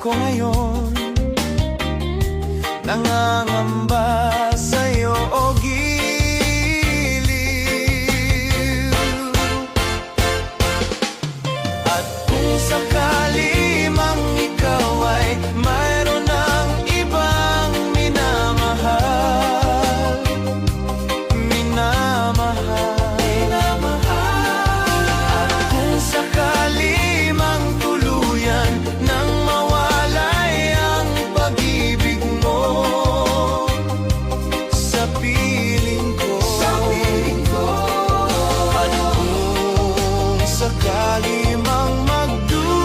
ako ngayon, nangangamba sa'yo o giliw. At kung sakali mang ikaw ay mayroon ng ibang minamahal, at kung sakali mang tuluyan nang mawalay ang pag-ibig mo sa piling ko, at kung sakali mang magdusa,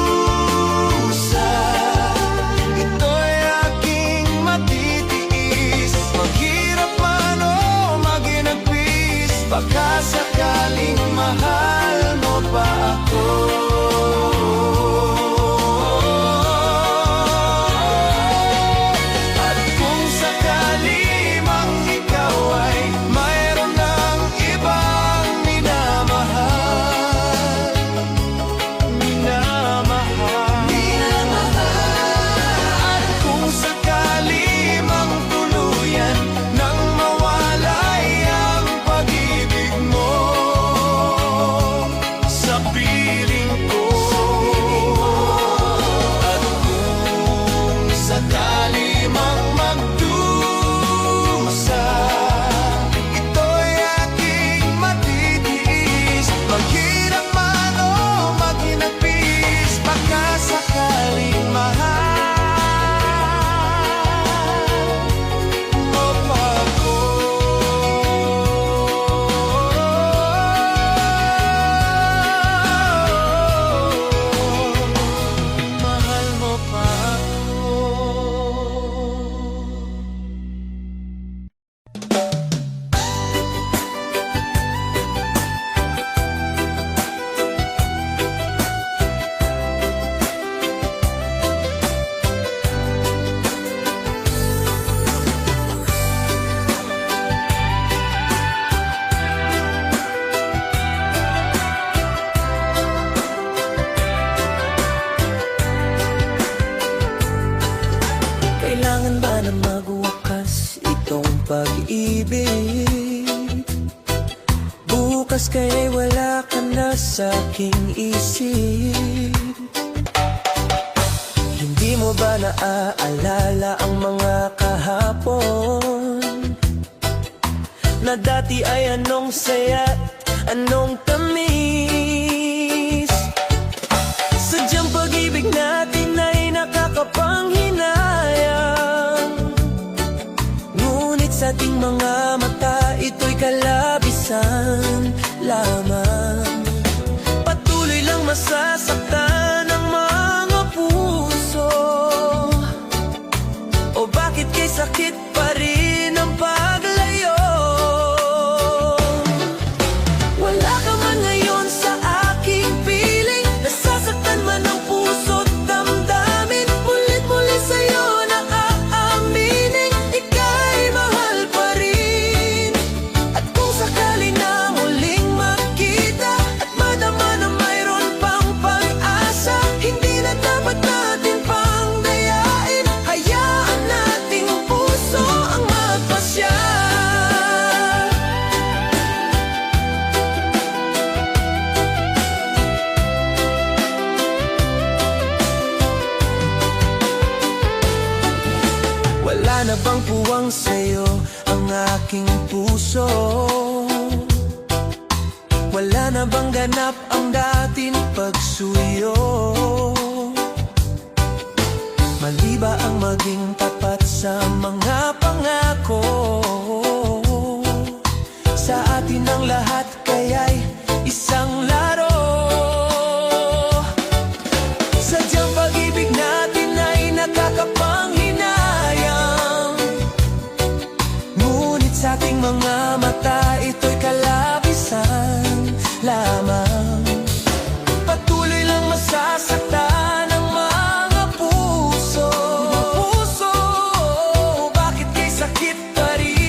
ito'y aking matitiis. Maghirap man o maginagpis, baka sakaling mahal mo pa ako. At kung sakali mang ikaw ay mayroon ng ibang minamahal, at kung sakali mang tuluyan nang mawalay ang pag-ibig mo sa piling ko, at kung sakali mang magdusa, ito'y aking matitiis. Maghirap man o maginagpis, baka sakaling mahal mo pa ako. Mahal mo pa ako. Kailangan ba na magwakas itong pag-ibig? Bukas kaya'y wala ka na sa aking isip. Hindi mo ba naaalala ang mga kahapon na dati ay anong saya't anong tamis? Sadyang pag-ibig natin ay nakakapanghinayang, ngunit sa ating mga mata ito'y kalabisan lamang. Patuloy lang masasaktan ang mga puso, o bakit kay sakit pa rin ang paglayo? Wala ka man ngayon sa aking piling, nasasaktan man ang puso't damdamin. Mulit-muli sa'yo naaaminin, ika'y mahal pa rin. At kung sakali na muling magkita at madama na mayroon pang pag-asa, hindi na dapat natin pang dayain. Hayaan nating puso ang magpasya. Wala na bang puwang sa'yo ang aking puso? Wala na bang ganap ang dating pagsuyo? Mali ba ang maging tapat sa mga pangako? Sa atin ang lahat kaya'y isang laro. Sadyang pag-ibig natin ay nakakapanghinayang, ngunit sa ating mga mata ito'y kalabisan lamang. Patuloy lang masasaktan ang mga puso, bakit kay sakit pa rin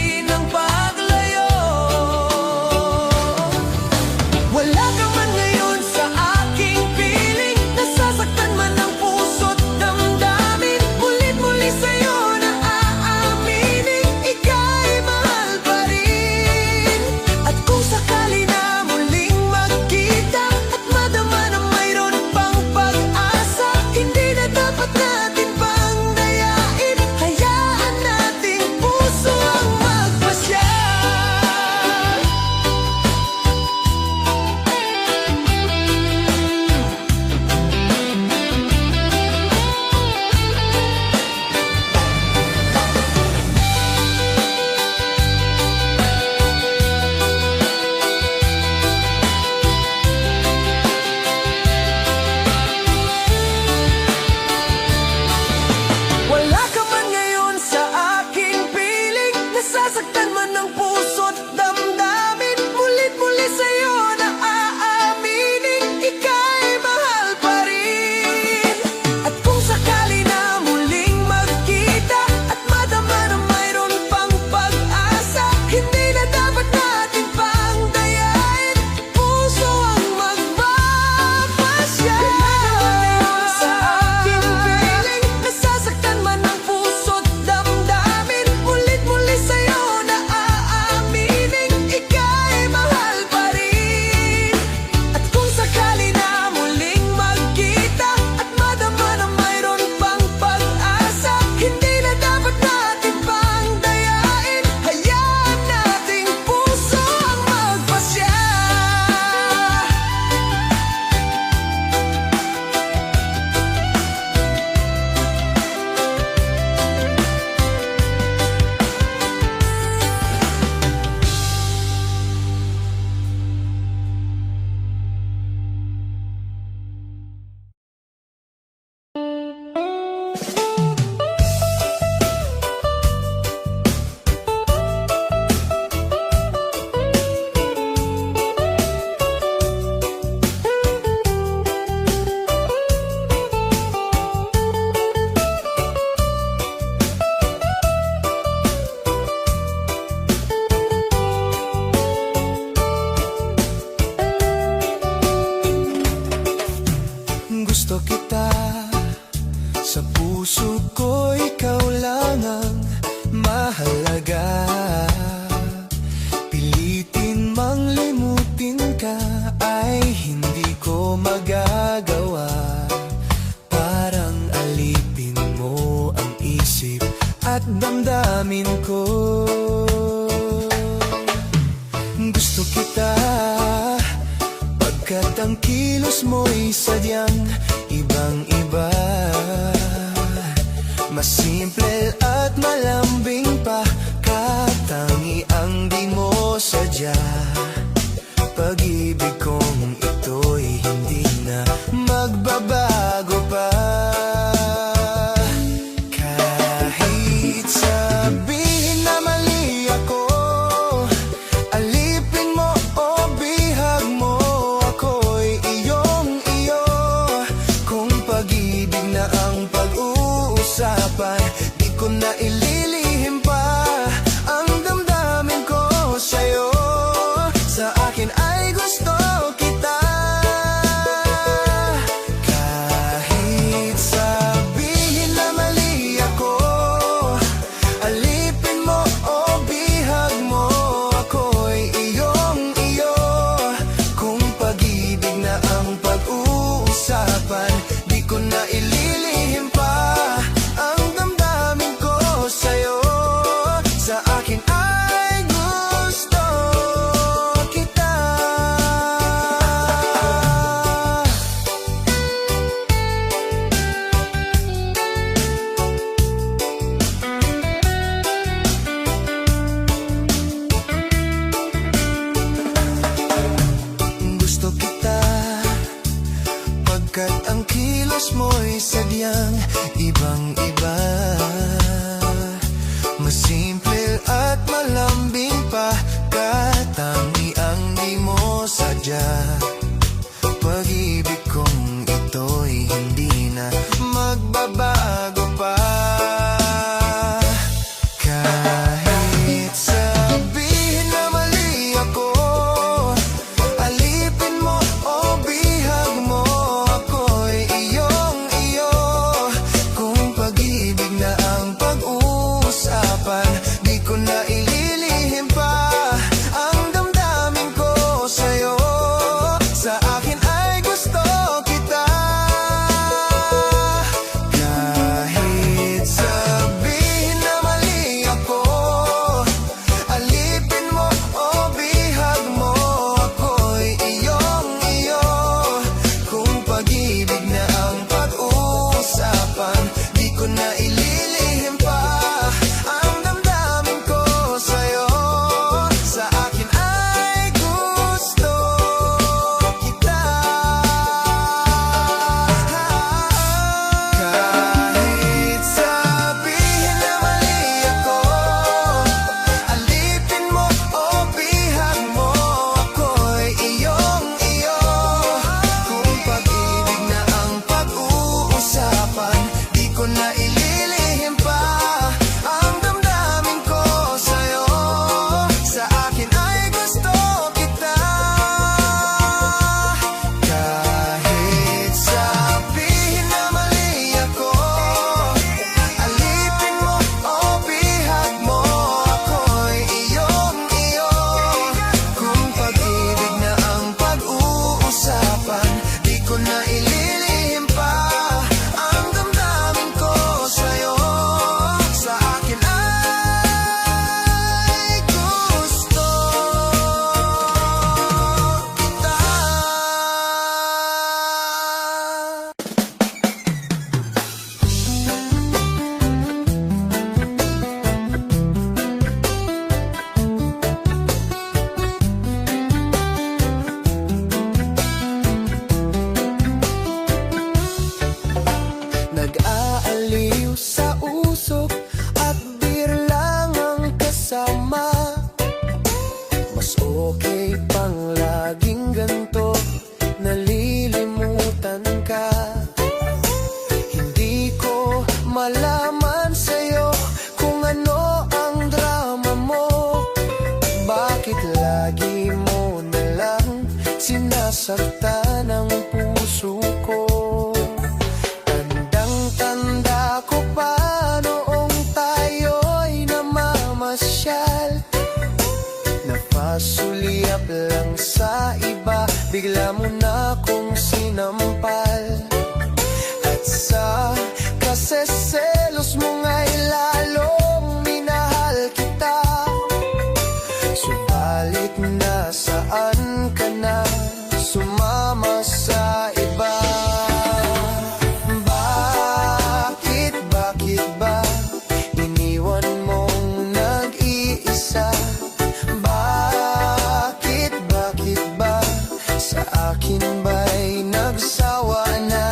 ay hindi ko magagawa. Parang alipin mo ang isip at damdamin ko. Gusto kita pagkat ang kilos mo'y sadyang ibang-iba. Mas simple at malambing pa, katangi ang di mo sadya. Pag-ibig kong ito'y hindi na magbabago pa. Kahit sabihin na mali ako, alipin mo o bihag mo, ako'y iyong-iyo. Kung pag-ibig na ang pag-uusapan, di ko na ililihim pa ang damdamin ko sa'yo. Sa akin ay gusto kita. Kahit sabihin na mali ako, alipin mo o bihag mo, ako'y iyong-iyo. Kung pag-ibig na ang pag-uusapan, di ko na ililihim pa ang damdamin ko sa'yo. Sa akin ay gusto kita. Gusto kita pagkat ang kilos mo'y sadyang ibang-iba. Mas simple at malambing pa, katangi ang di mo sadya. Pag-ibig kong ito'y hindi na magbabago pa. Kahit sabihin na mali ako, alipin mo o bihag mo, ako'y iyong-iyo. Kung pag-ibig na ang pag-uusapan, di ko na ililihim pa ang damdamin ko sa'yo. Sa akin ay gusto kita. Kahit sabihin na mali ako, alipin mo o bihag mo, ako'y iyong-iyo. Kung pag-ibig na ang pag-uusapan, di ko na ililihim pa ang damdamin ko sa'yo. Sa akin ay gusto kita. Kahit sabihin na mali ako, alipin mo o bihag mo, ako'y iyong-iyo. Kung pag-ibig na ang pag-uusapan, di ko na ililihim pa ang damdamin ko sa'yo. Sa akin ay gusto kita. Kahit sabihin na mali ako, alipin mo o bihag mo, ako'y iyong-iyo. Kung pag-ibig na ang pag-uusapan, di ko na ililihim pa ang damdamin ko sa'yo. Sa akin ay gusto kita. Nag-aaliw sa usok at beer lang ang kasama. Mas okay pang laging ganto, nalilimutan ka. Hindi ko malaman sa'yo kung ano ang drama mo. Bakit lagi mo nalang sinasaktan ang puso ko? Tandang-tanda ko pa noong tayo'y namamasyal. Napasulyap lang sa iba bigla mo na kong sinampal. At sa kaseselos mo nga'y lalong minahal kita. Subalit nasaan ka na, sumama sa iba? Bakit ba iniwan mong nag-iisa? Bakit ba sa akin ba'y nagsawa na?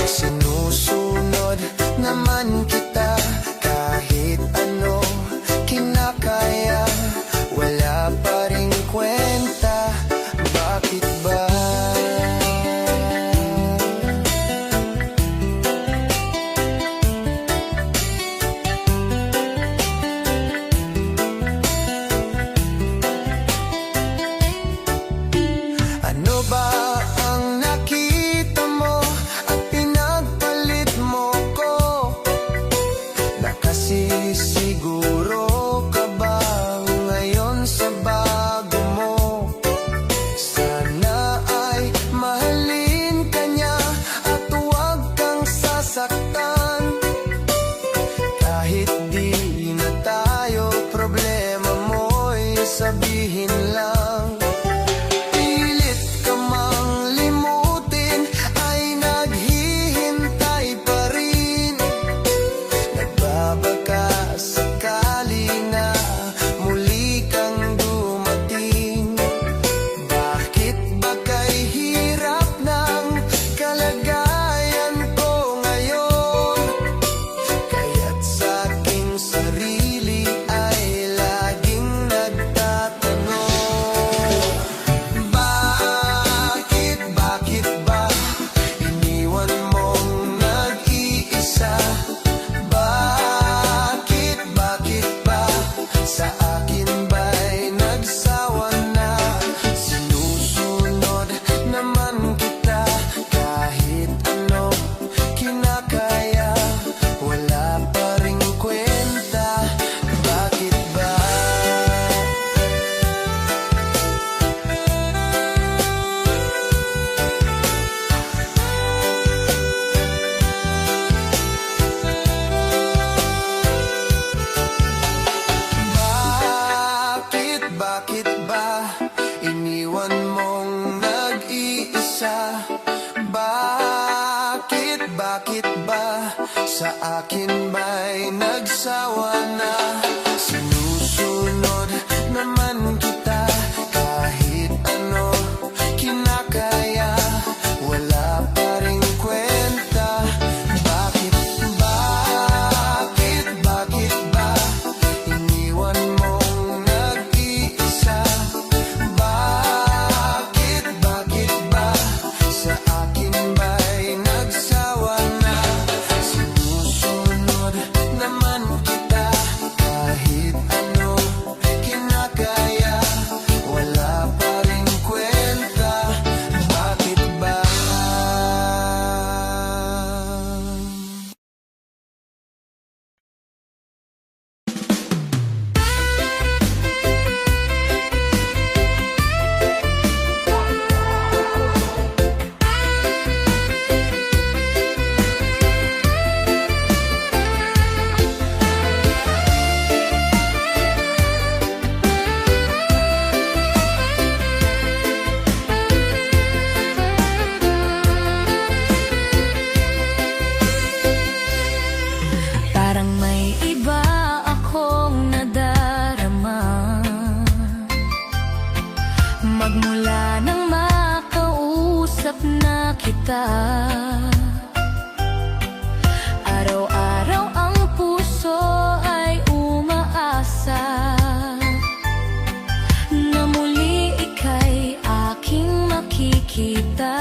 Sinusunod naman kita kahit ano kinakaya, wala pa ring kwenta. Bakit ba? Ano ba ang nakita mo at pinagpalit mo ko? Nakasisiguro ka ba ngayon sa bago mo? Sana ay mahalin ka niya at huwag kang sasaktan. Kahit di na tayo, problema mo'y sabihin lang. Pilit ka mang limutin, ay naghihintay pa rin. Nagbabaka sakali na muli kang dumating. Bakit ba kay hirap ng kalagayan ko ngayon? Kaya't sa aking sarili ay laging nagtatanong, bakit ba iniwan mong nag-iisa? Bakit ba sa akin ba'y nagsawa na? Sinusunod naman kita kahit ano kinakaya, wala pa ring kwenta. Bakit ba? Bakit ba iniwan mong nag-iisa? Bakit ba sa akin ba'y nagsawa na? Sinusunod naman kita kahit ano kinakaya, wala pa ring kwenta. Bakit ba iniwan mong nag-iisa? Bakit ba sa akin ba'y nagsawa na? Sinusunod naman kita kahit ano kinakaya, wala pa ring kwenta. Bakit ba? Parang may iba akong nadarama, magmula nang makausap na kita. Araw-araw ang puso ay umaasa na muli ika'y aking makikita.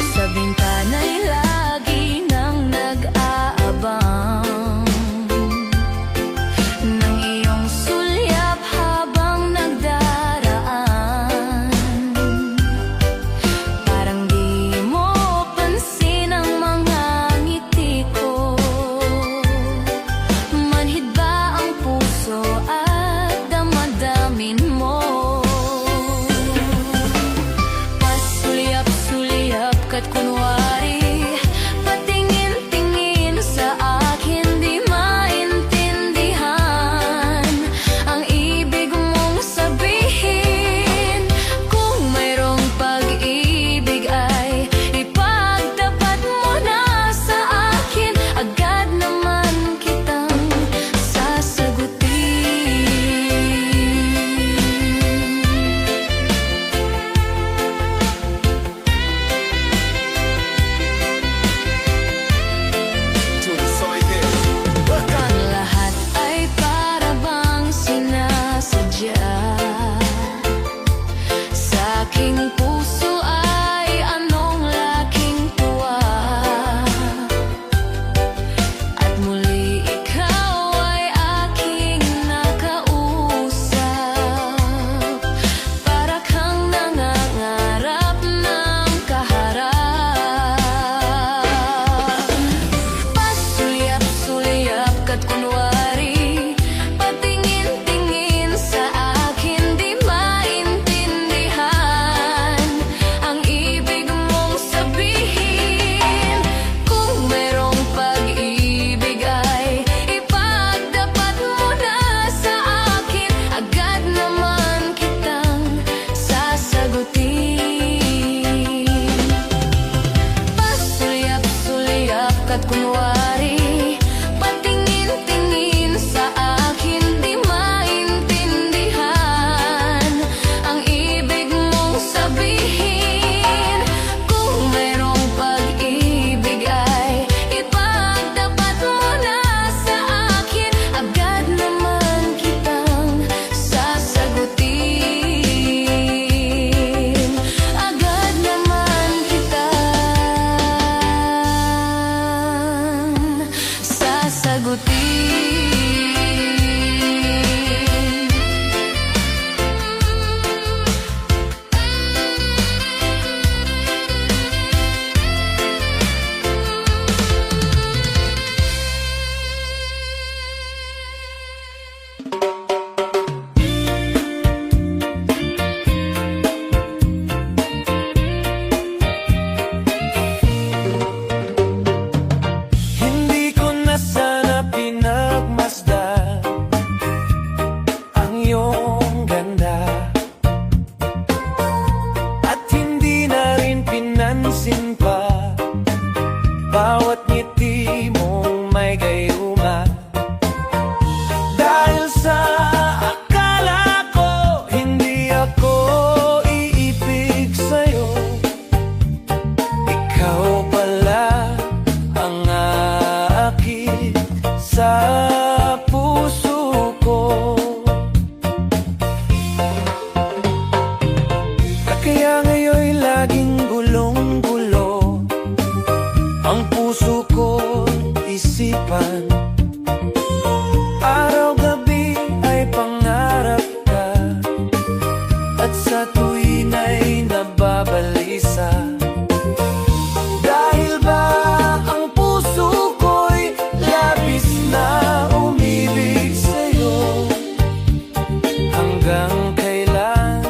Sa bintana'y lagi nang nag-aabang ng iyong sulyap habang nagdaraan. Parang sa tuwin ay nababalisa. Dahil ba ang puso ko'y labis na umibig sa'yo? Hanggang kailan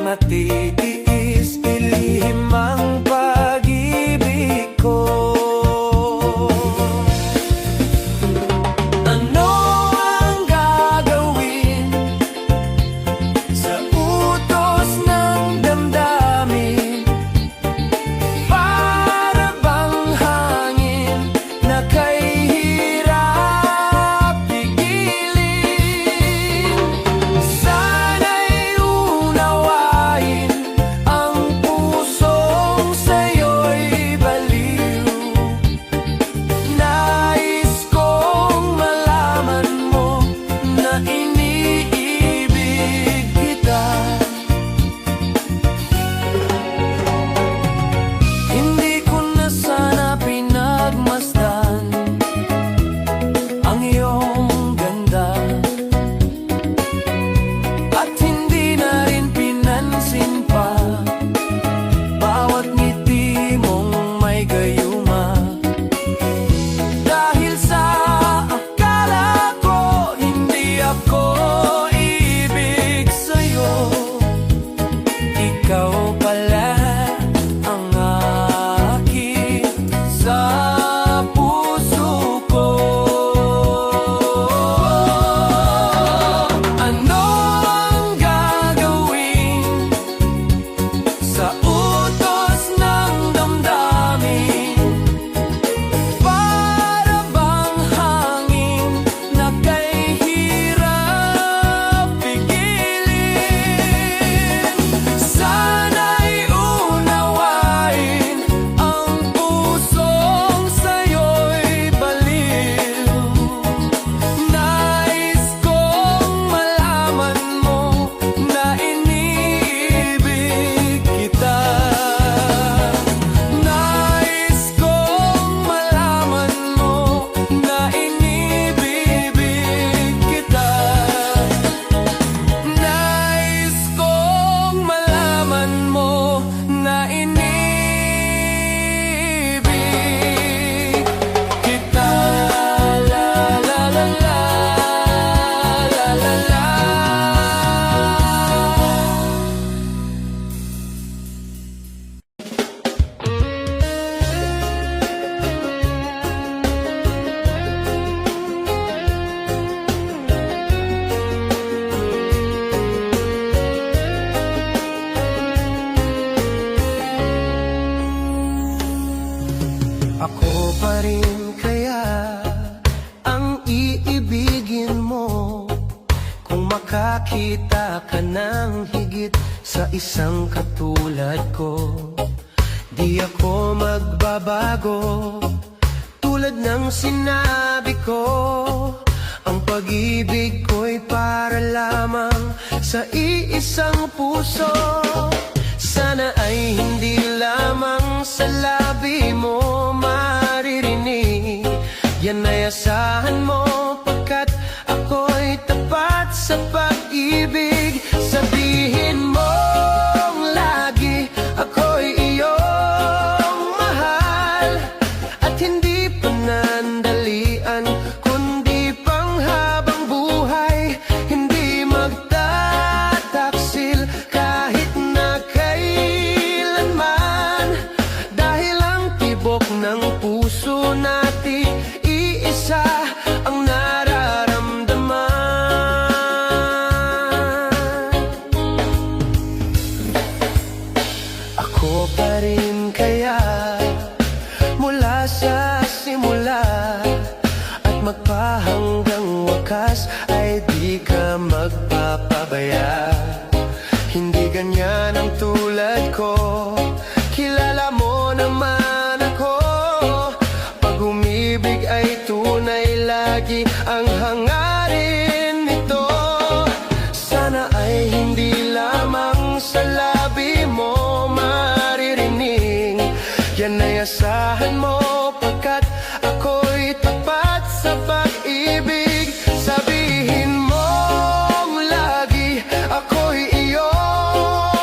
matitiis ilihim ang pag-ibig ko? Ano ang gagawin sa utos ng damdamin? Para bang hangin na kay hirap pigilin? Sana'y unawain ang pusong sa'yo'y baliw. Nais kong malaman mo na iniibig kita. Hindi ko na sana pinagmasdan ang iyong ganda, at hindi na rin pinansin pa bawat ngiti mong may gayuma. Dahil sa akala ko hindi ako ibig sa'yo, ikaw pala ang akin sa puso ko. Ano ang gagawin sa utos ng damdamin? Para bang hangin na kay hirap pigilin? Sana'y unawain ang pusong sa'yo'y baliw. Nais kong malaman mo na iniibig kita. Nais kong malaman mo na inibibig kita. Nais kong malaman mo na inibig kita. La la la la, la la la. Ako pa rin kaya ang iibigin mo kung makakita ka ng higit sa isang katulad ko? Di ako magbabago tulad ng sinabi ko. Ang pag-ibig ko'y para lamang sa iisang puso. Sana ay hindi lamang sa labi mo maririnig. Yan ay asahan mo pagkat ako'y tapat sa pag-ibig. Sabihin mong lagi ako'y iyong mahal, at hindi panandalian kundi panghabang buhay. Hindi magtataksil kahit na kailanman, dahil ang tibok ng puso natin iisa ang nararamdaman. Ako pa rin kaya mula sa simula at magpahanggang wakas ay di ka magpapabaya. Hindi ganyan ang tulad ko, kilala mo naman ako. Pag umibig ay tunay lagi ang hangarin nito. Sana ay hindi lamang sa labi mo maririnig. Yan ay asahan mo pagkat ako'y tapat sa pag-ibig. Sabihin mong lagi ako'y iyong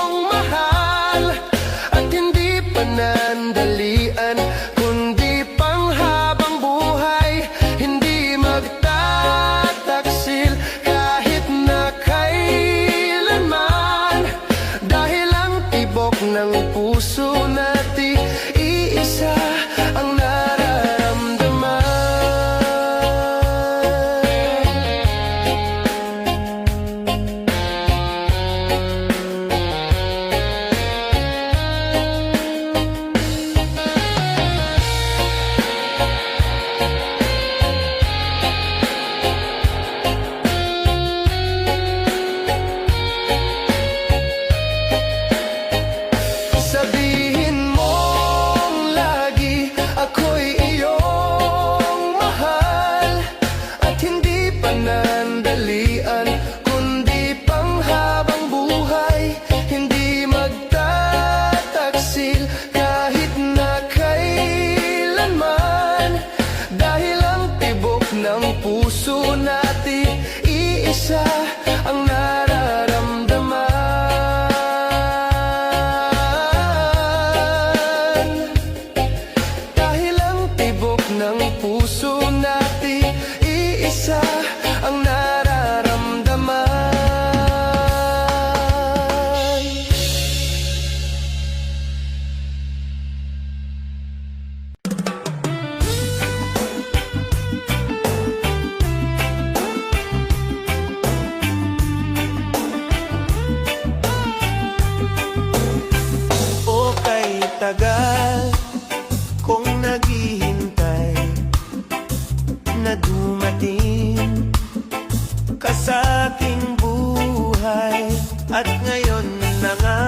ngayon na nga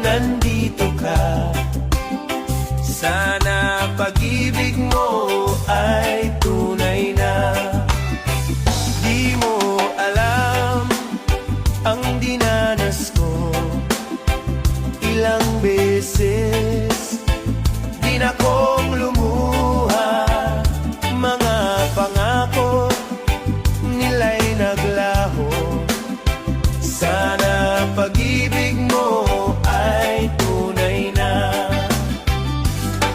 nandito ka. Sana pag-ibig mo ay tunay na. Di mo alam ang dinanas ko. Ilang beses din akong lumuha. Mga pangako nila'y naglaho. Sana pag-ibig mo ay tunay na.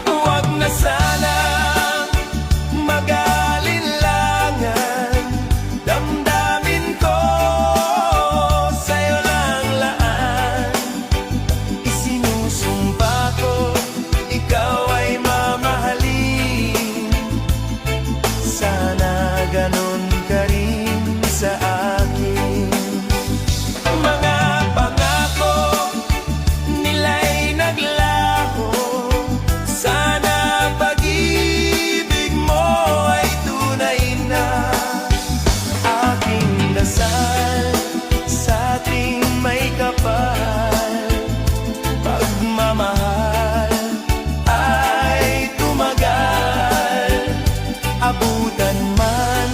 Huwag na sanang mag-alinlangan. Damdamin ko sa'yo lang laan. Isinusumpa ko, ikaw ay mamahalin. Sana ganon ka rin sa akin. Mga pangako nila'y naglaho. Sana pag-ibig mo ay tunay na. Aking dasal sa ating may kapal. Pagmamahal ay tumagal. Abutan man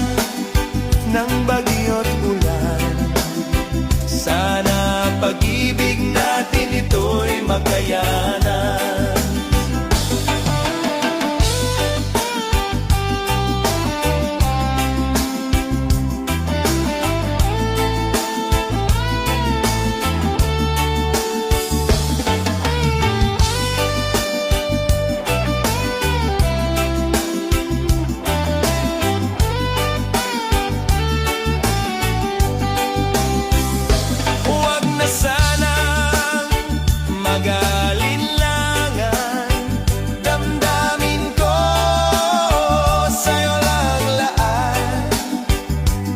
ng bagyo't ulan. Sana pag-ibig natin ito'y makayanan. Huwag na sanang mag-alinlangan. Damdamin ko sa'yo lang laan.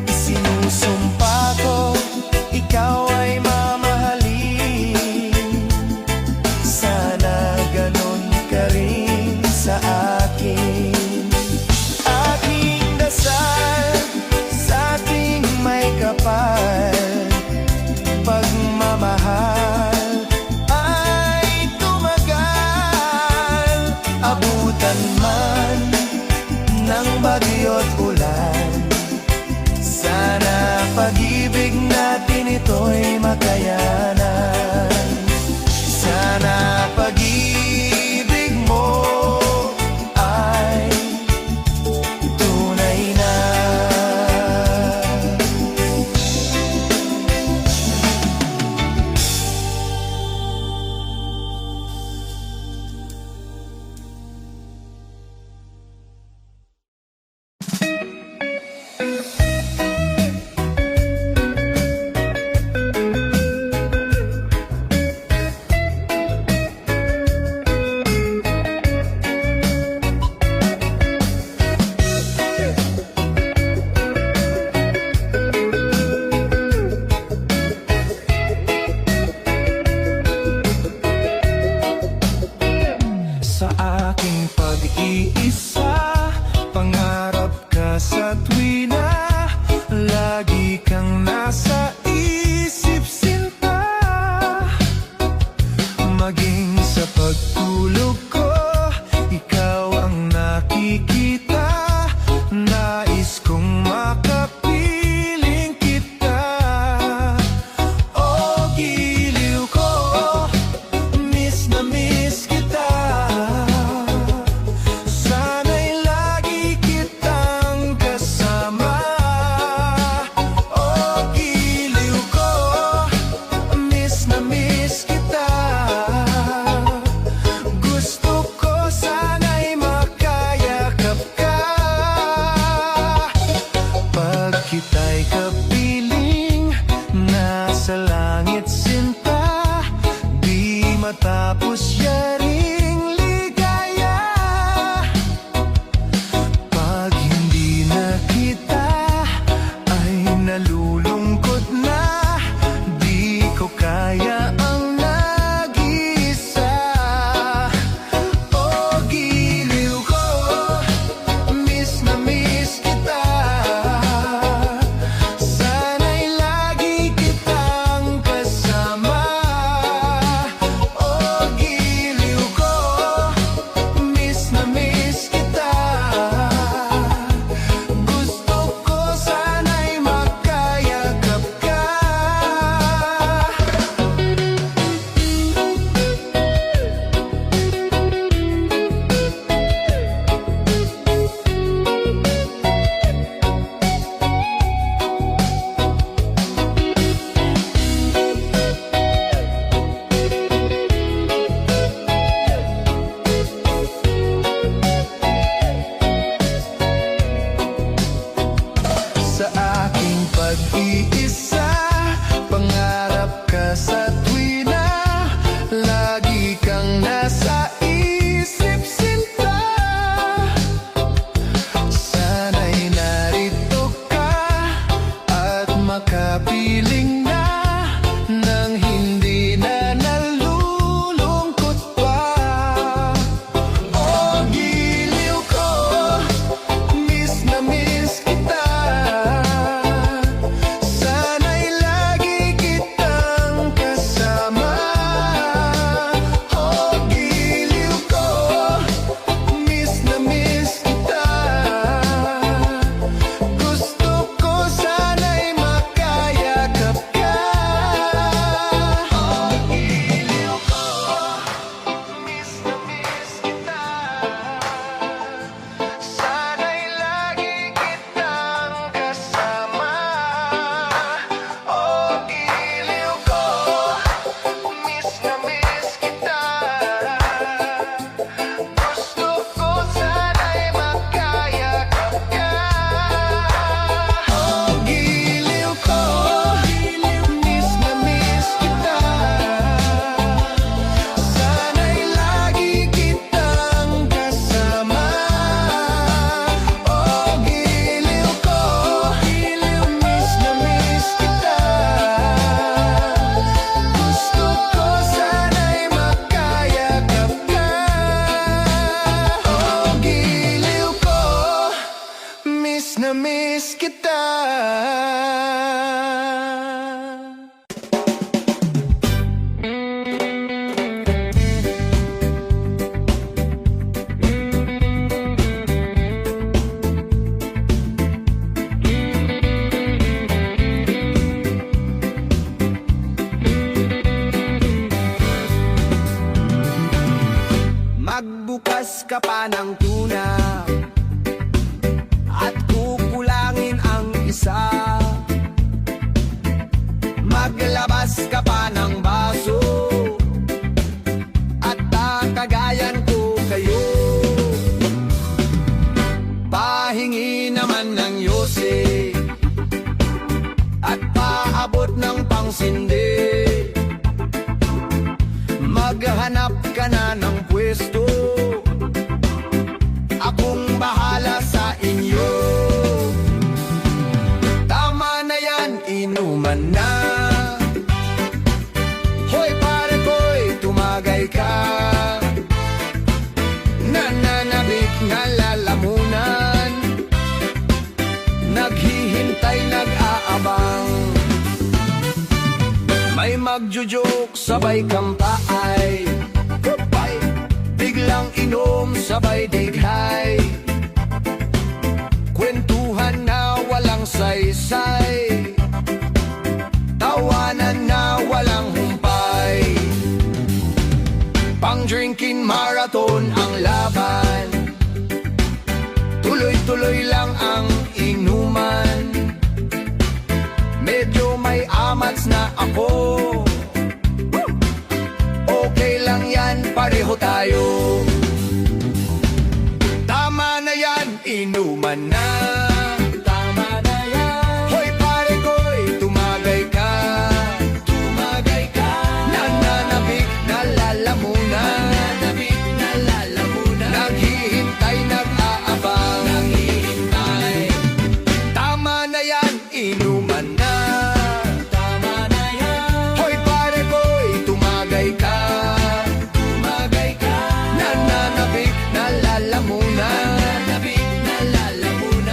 Isinusumpa ko, ikaw ay mamahalin. Sana ganon ka rin sa akin. Aking dasal sa ating may kapal. Pagmamahal ay tumagal. Abutan man ng bagyo't ulan. Sana pag-ibig natin ito'y makayanan. Sana pag-ibig mo ay tunay na. Sa aking pag-iisa, pangarap ka sa tuwina. Lagi kang nasa isip, sinta. Maging sa pagtulog ko, ikaw ang nakikita. Nais kong makapiling kita. O giliw ko, miss na miss kita. Sana'y lagi kitang kasama. O giliw ko, miss na miss kita. Gusto ko sana'y makayakap ka. Pag kita'y kapiling, nasa langit sinta. Di matapos yaring ligaya. Pag hindi na kita, ay nalulungkot na. Di ko kaya ang nag-isa. O giliw ko, miss na miss kita. Sana'y lagi kitang ka sa tuwina, lagi kang nasa isip sinta. Sana'y narito ka at makapiling na nang hindi na nalulungkot pa. O giliw ko, miss na miss kita. Sana'y lagi kitang kasama. O giliw ko, miss na miss kita. Gusto ko sana'y makayakap ka. O giliw ko, miss na miss kita. Sana'y lagi kitang kasama. O giliw ko, miss na miss kita. Gusto ko sana'y makayakap ka. O giliw ko, miss na miss kita. Sana'y lagi kitang kasama. O giliw ko, miss na miss kita. Gusto ko sana'y makayakap ka. O giliw ko, miss na miss kita. Magbukas ka pa ng tuna at kukulangin ang isa. Maglabas ka pa ng baso at tatagayan ko kayo. Pahingi naman ng yose at paabot ng pangsindi. Maghanap ka na ng pwesto, akong bahala sa inyo. Tama na yan, inuman na. Hoy pare ko'y tumagay ka. Nananabik na lalamunan, naghihintay, nag-aabang. May magjujuk, sabay kampay. Biglang inom, sabay dighay. Kwentuhan na walang saysay, tawanan na walang humpay. Pang-drinking marathon ang laban, tuloy-tuloy lang ang inuman. Medyo may amats na ako, okay lang yan, pareho tayo. Tama na yan, inuman na. Tama na yan. Hoy pare ko'y tumagay ka. Tumagay ka. Nananabik na lalamunan. Nananabik na lalamunan. Naghihintay, nag-aabang. Naghihintay. Tama na yan, inuman na. Tama na yan. Hoy pare ko'y tumagay ka. Tumagay ka. Nananabik na lalamunan. Nananabik na lalamunan.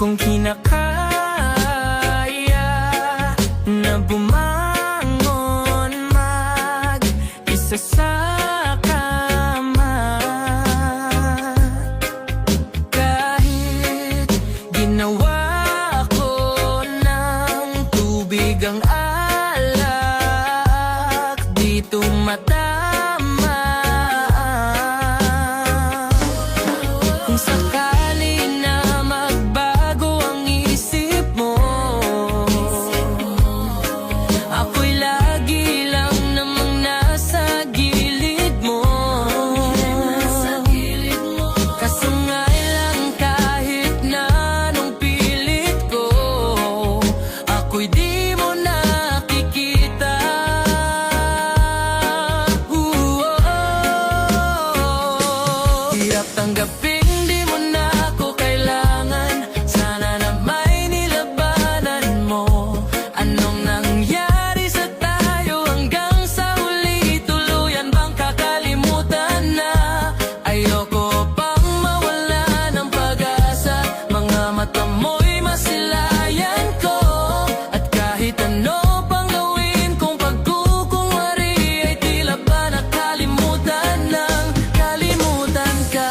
kong kinakaya na bumangon mag-isa sa kama. Kahit ginawa ko ng tubig ang alak, dito matama. Kung sakali na magbago ang isip mo, ako'y lagi lang namang nasa gilid mo. Kaso nga'y lang kahit na anong pilit ko, ako'y di mo nakikita. Hirap tanggapin di mo na ako kailangan. Sana na may nilabanan mo. Anong nangyari sa tayo hanggang sa huli? Tuluyan bang kakalimutan na? Ayoko pang mawala ng pag-asa. Mga mata mo'y masilayan ko. At kahit ano pang gawin kong pagkukunwari, ay tila ba nakalimutan ng kalimutan ka.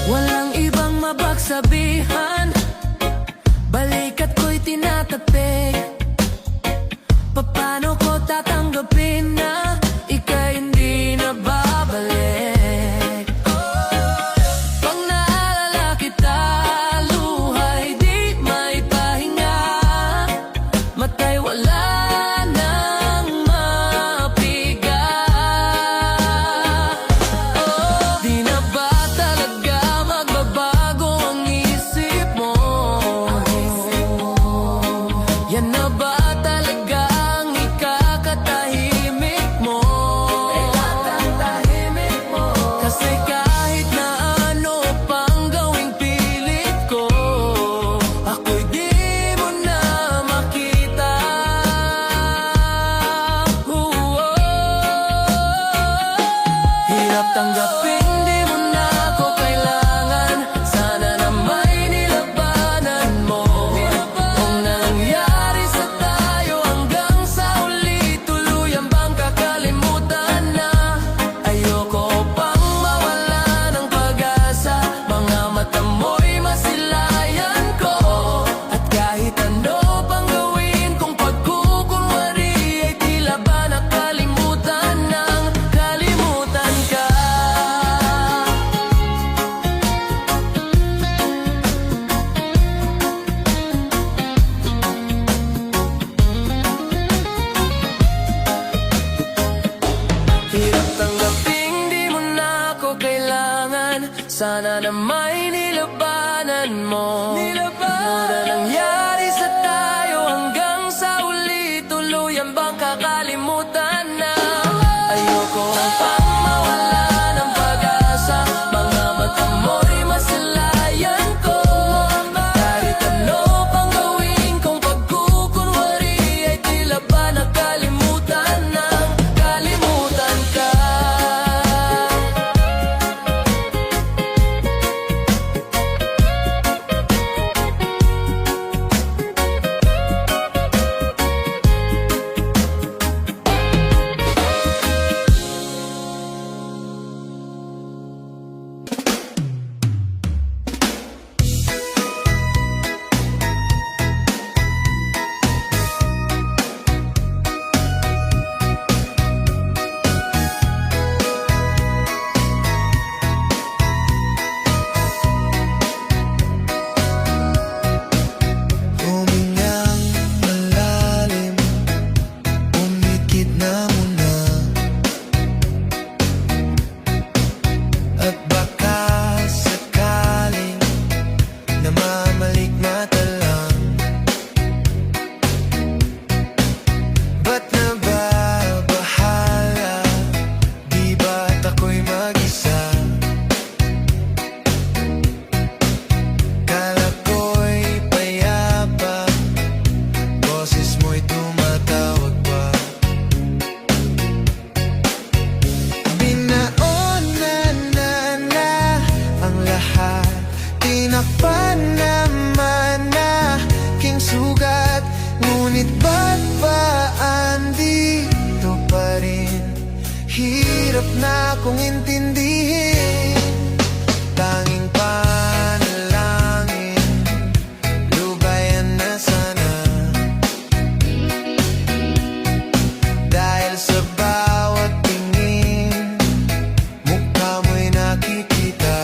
Walang ibang mapagsabihan, balikat ko'y tinatapik. Paano ko tatanggapin na ika'y hindi na babalik? Pag naalala kita, luha'y di may pahinga. Mata'y wala nang mapiga. Di na ba talaga magbabago ang isip mo? Yan na ba talaga ang ikakatahimik mo? Kasi kahit na ano pang gawing pilit ko, ako'y di mo na makita. Hirap tanggapin di mo na ako kailangan. Sana na may nilabanan mo. Kung nangyari sa tayo hanggang sa huli, tuluyan bang kakalimutan na? Ayoko pang mawala ng pag-asa. Mga mata mo'y masilayan ko. At kahit ano pang gawin kong pagkukunwari, ay tila ba nakalimutan ng kalimutan ka. Hirap tanggaping di mo na ako kailangan. Sana na may nilabanan mo. Mura nangyari sa tayo hanggang sa huli, tuluyan bang kakalimutan na? Ayoko pang mawala ng pag-asa. Mga mata mo'y masilayan ko. Kahit ano pang gawin kong pagkukunwari, ay tila ba nakalimutan ng kalimutan ka. na akong intindihin. Tanging panalangin, lubayan na sana. Dahil sa bawat tingin, mukha mo'y nakikita.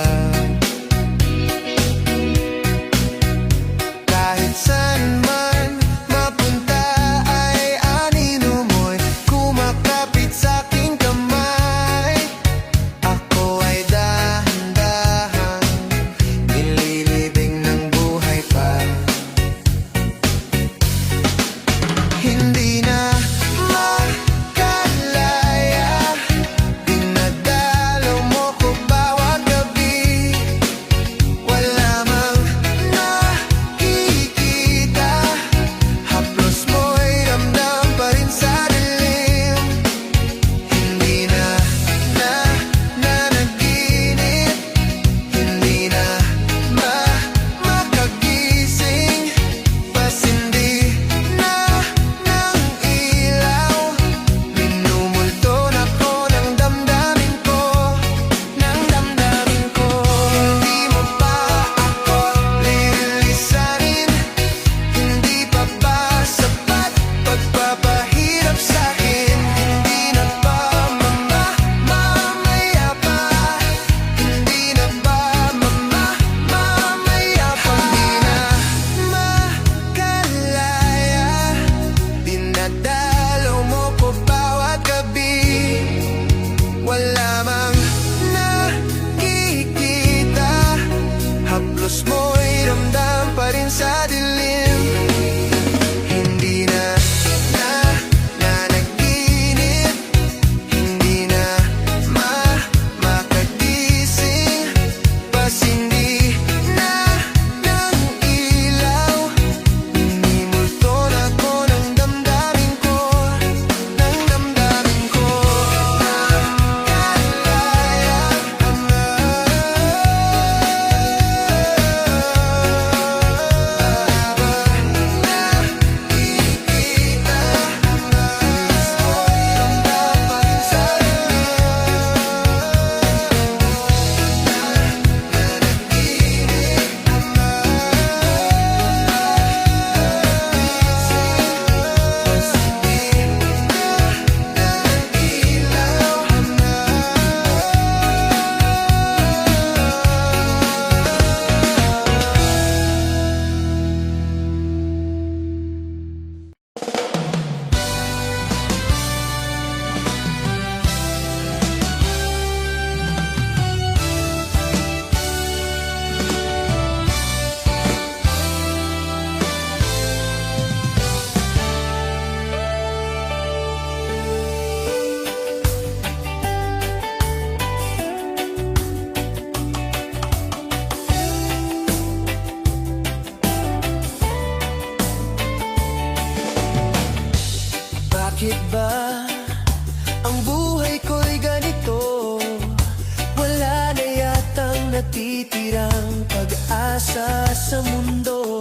Kahit saan man mapunta ay anino mo'y kumakapit sa aking kamay. Ako ay dahan-dahan nililibing ng buhay pa. Hindi na makalaya, dinadalaw mo ko bawat gabi. Wala mang nakikita, haplos mo'y ramdam pa rin sa dilim. Hindi na nanaginip, hindi na makagising, pasindi na ng ilaw. Minumulton ako ng damdamin ko, ng damdamin ko. Hindi mo pa ako lilisanin, hindi pa ba sapat pagpapahirap sa'kin? Hindi na ba mamamaya pa? Hindi na ba mamamaya pa? Hindi na makalaya, dinadalaw mo ko bawat gabi. Wala mang nakikita, haplos mo'y ramdam pa rin sa dilim. Hindi na nanaginip, hindi na makagising, pasindi na ng ilaw. Minimulton ako ng damdamin ko, ng damdamin ko. Nakalaya ang nakikita, haplos mo'y ramdam pa rin sa Bakit ba ang buhay ko'y ganito? Wala na yatang natitirang pag-asa sa mundo.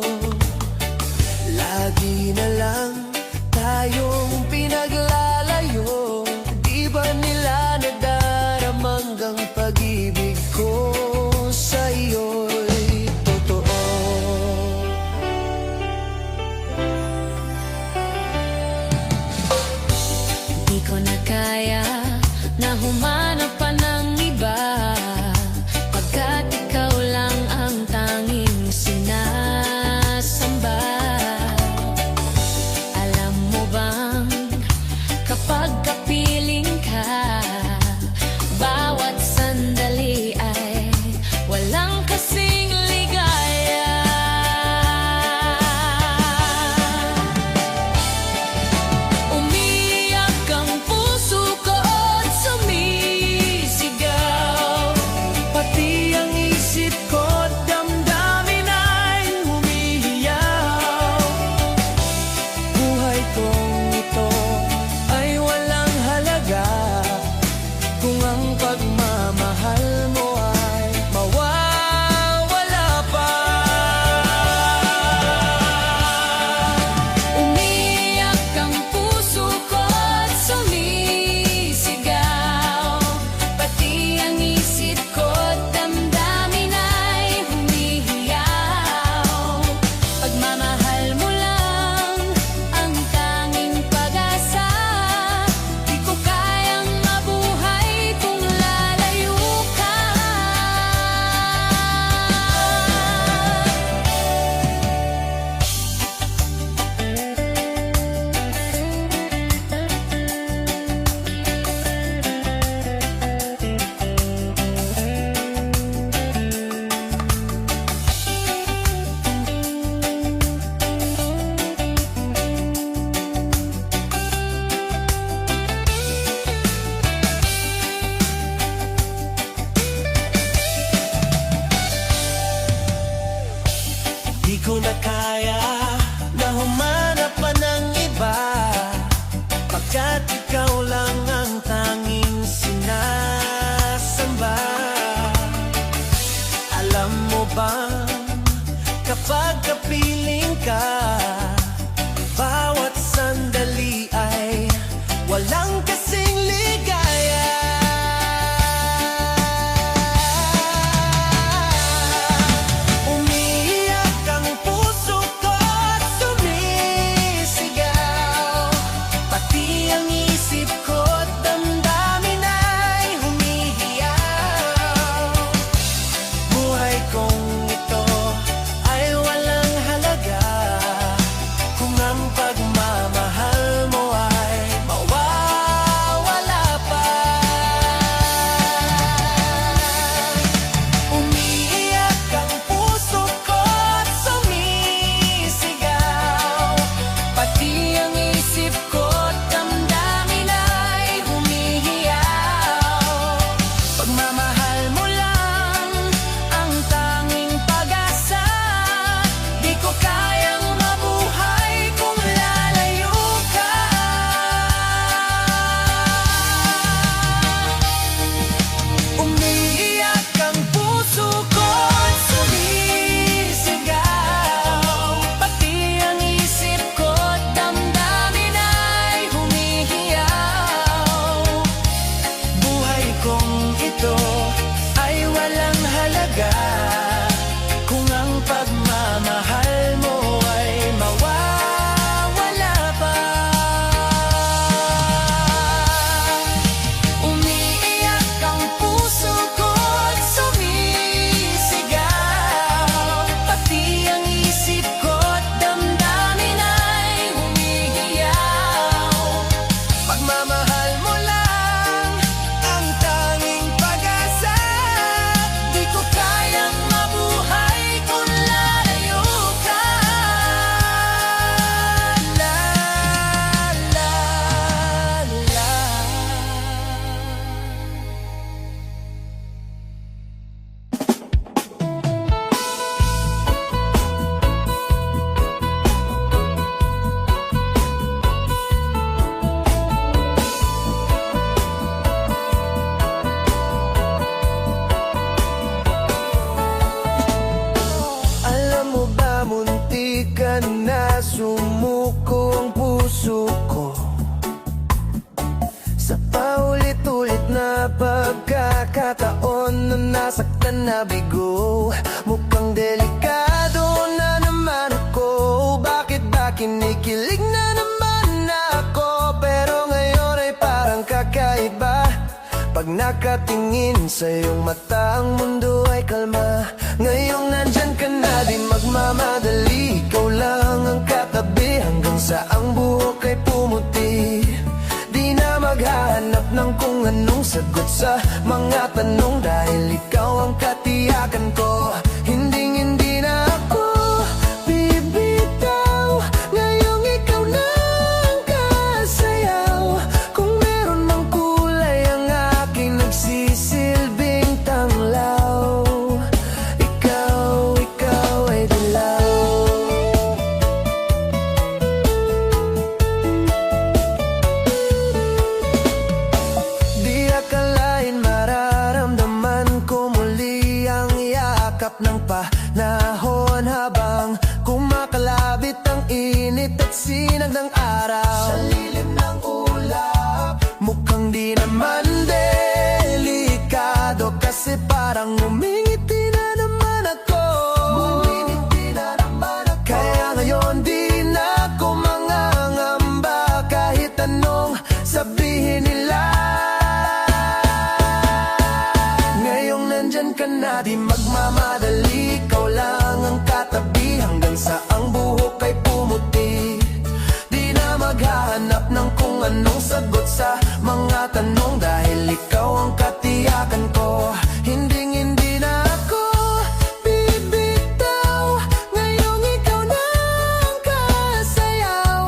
Lagi na lang tayong pinaglalayo. Di ba nila nadaramanggang pag-ibig ko sa iyo'y totoo? Di ko na kaya na humanap pa ng iba, pagkat ikaw lang ang tanging sinasamba. Alam mo bang kapag kapiling ka, bawat sandali ay walang kasing ligaya. Umiyak ang puso ko nabigo. Mukhang delikado na naman ako. Bakit ba kinikilig na naman ako? Pero ngayon ay parang kakaiba. Pag nakatingin sa iyong mata, ang mundo ay kalma. Ngayong nandyan ka na, di magmamadali. Ikaw lang ang katabi hanggang sa ang buhok ay pumuti. Di na maghahanap ng kung anong sagot sa mga tanong, dahil ikaw ang katiyakan ko. Hindi na ako bibitaw. Ngayong ikaw na ang kasayaw. Kung meron mang kulay ang aking nagsisilbing tanglaw, ikaw ay dilaw. Di akalain mararamdaman ko muli ang yakap ng panahon, habang kumakalabit ang init at sinag ng araw. Sa lilim ng ulap, mukhang di naman delikado, kasi parang umingiti na naman ako. Kaya ngayon di na ako mangangamba, kahit anong sabihin nila. Ngayong nandyan ka na, di magmamadali. Ikaw lang ang katabi hanggang sa ang buhok ay pumuti. Di na maghahanap ng kung anong sagot sa mga tanong, dahil ikaw ang katiyakan ko. Hindi na ako bibitaw. Ngayong ikaw na ang kasayaw.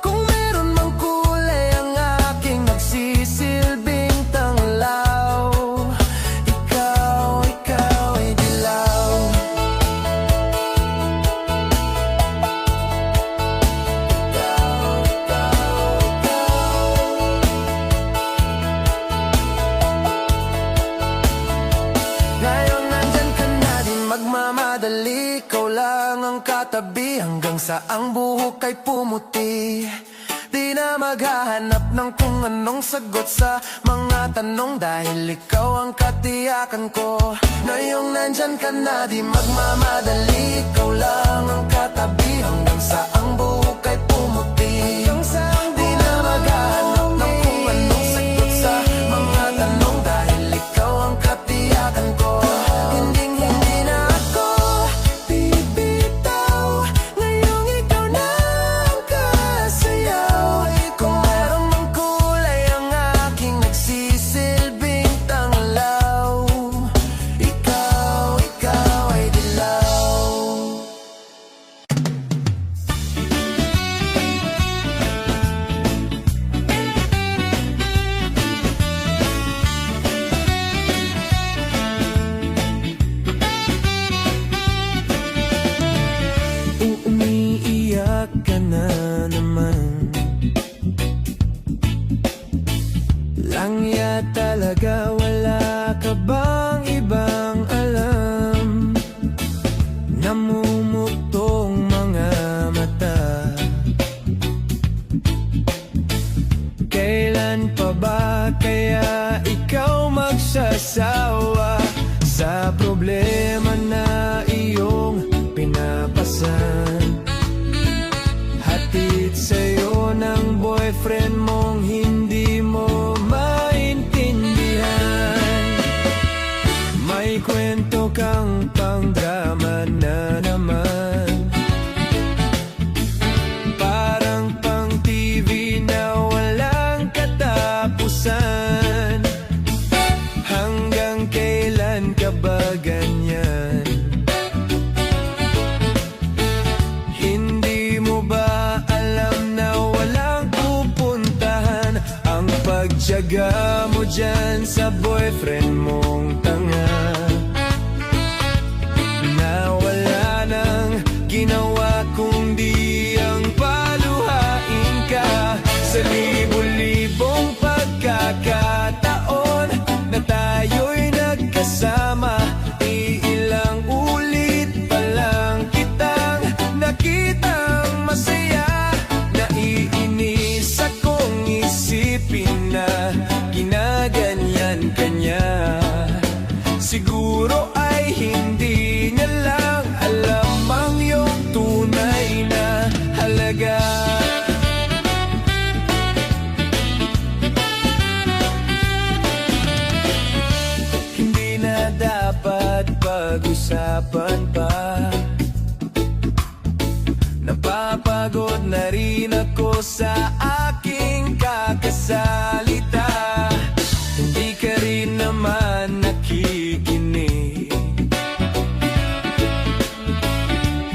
Kung meron mang kulay ang aking nagsisilbing tanglaw, ikaw ay dilaw. Ngayon nandyan ka na, di magmamadali. Ikaw lang ang katabi hanggang sa ang buhok ay pumuti. Di na maghahanap ng kung anong sagot sa mga tanong, dahil ikaw ang katiyakan ko. Ngayong nandyan ka na, di magmamadali. Ikaw lang ang katabi hanggang sa ang buhok ay pumuti. Di na maghahanap ng kung anong sagot sa mga tanong, dahil ikaw ang katiyakan ko. Hindi na ako bibitaw. Ngayong ikaw na ang kasayaw. Kung meron mang kulay ang aking nagsisilbing tanglaw, ikaw ay dilaw. Umiiyak ka na naman. Langya talaga, wala ka bang ibang alam? Namumuktong mga mata. Kailan pa ba kaya ikaw magsasawa sa problema na iyong pinapasan? Hatid sa'yo ng boyfriend mong hindi mo maintindihan. May kwento kang pang-drama na naman, parang pang-TV na walang katapusan. Hanggang kailan ka ba ganyan? Hindi mo ba alam na walang pupuntahan ang pagtiyaga mo dyan sa boyfriend mong tanga, na wala nang ginawa kundi ang paluhain ka sa libo-libong pagkakataon na tayo'y nagkasama. Iilang ulit pa lang kitang nakitang masaya. Naiinis akong isipin na ginaganyan ka niya. Napapagod na rin ako sa aking kakasalita. Hindi ka rin naman nakikinig.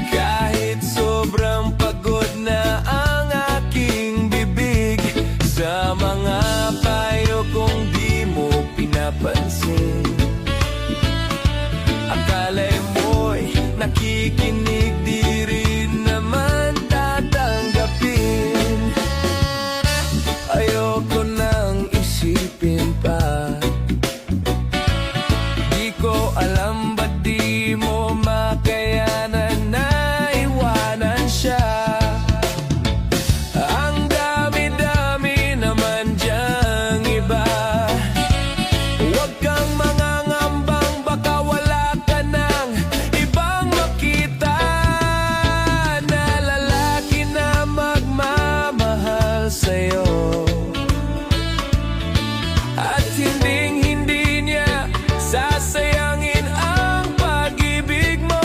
Kahit sobrang pagod na ang aking bibig, sa mga payo kong di mo pinapansin. Akala'y mo'y nakikinig, di rin naman tatanggapin. Ayoko nang isipin pa. Di ko alam ba't di mo makayanan na iwanan siya. Ang dami-dami naman diyang iba. Huwag kang mangangambang, baka wala ka ng ibang makita na lalaki na magmamahal sa'yo. At hinding-hindi niya sasayangin ang pag-ibig mo.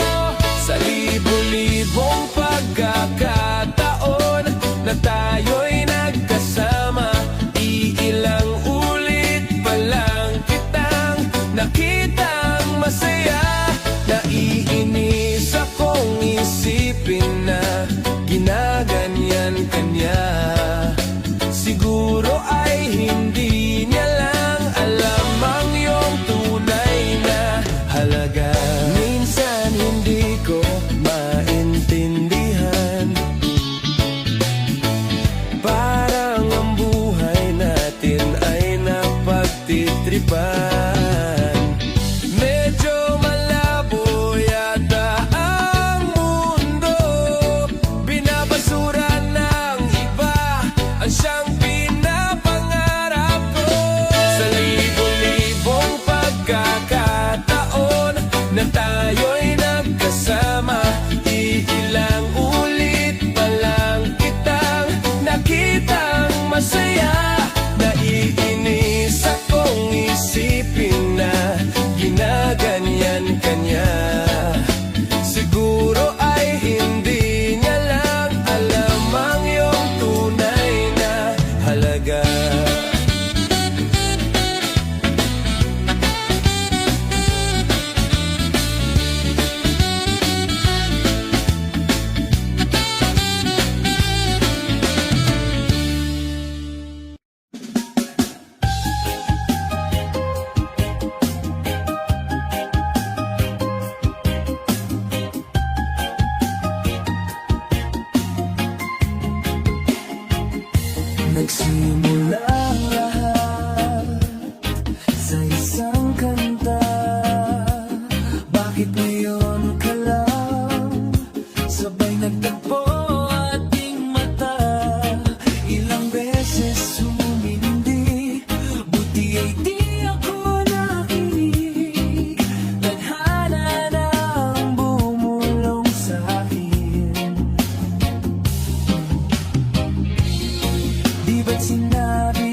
Sa libo-libong pagkakataon na tayo'y nagkasama, iilang ulit pa lang kitang nakitang masaya. Naiinis akong isipin na ginaganyan ka niya. Siguro ay hindi niya lang alam ang iyong tunay na halaga. Minsan hindi ko maintindihan, parang ang buhay natin ay napagtitripan. Medyo malabo yata ang mundo, binabasura ng iba ang siyang pinapangarap ko. Sa libo-libong pagkakataon na tayo'y nagkasama, iilang ulit pa lang kitang nakitang masaya. Naiinis akong isipin na ginaganyan ka niya. Siguro ay hindi niya lang alam ang iyong tunay na halaga. Nagsimula ang lahat sa isang kanta. Bakit ngayon ka lang sabay nagtagpo ating mata? Ilang beses sumindi, buti ay di ako nakinig. Tadhana na ang bumulong sa akin. Di ba't sinabi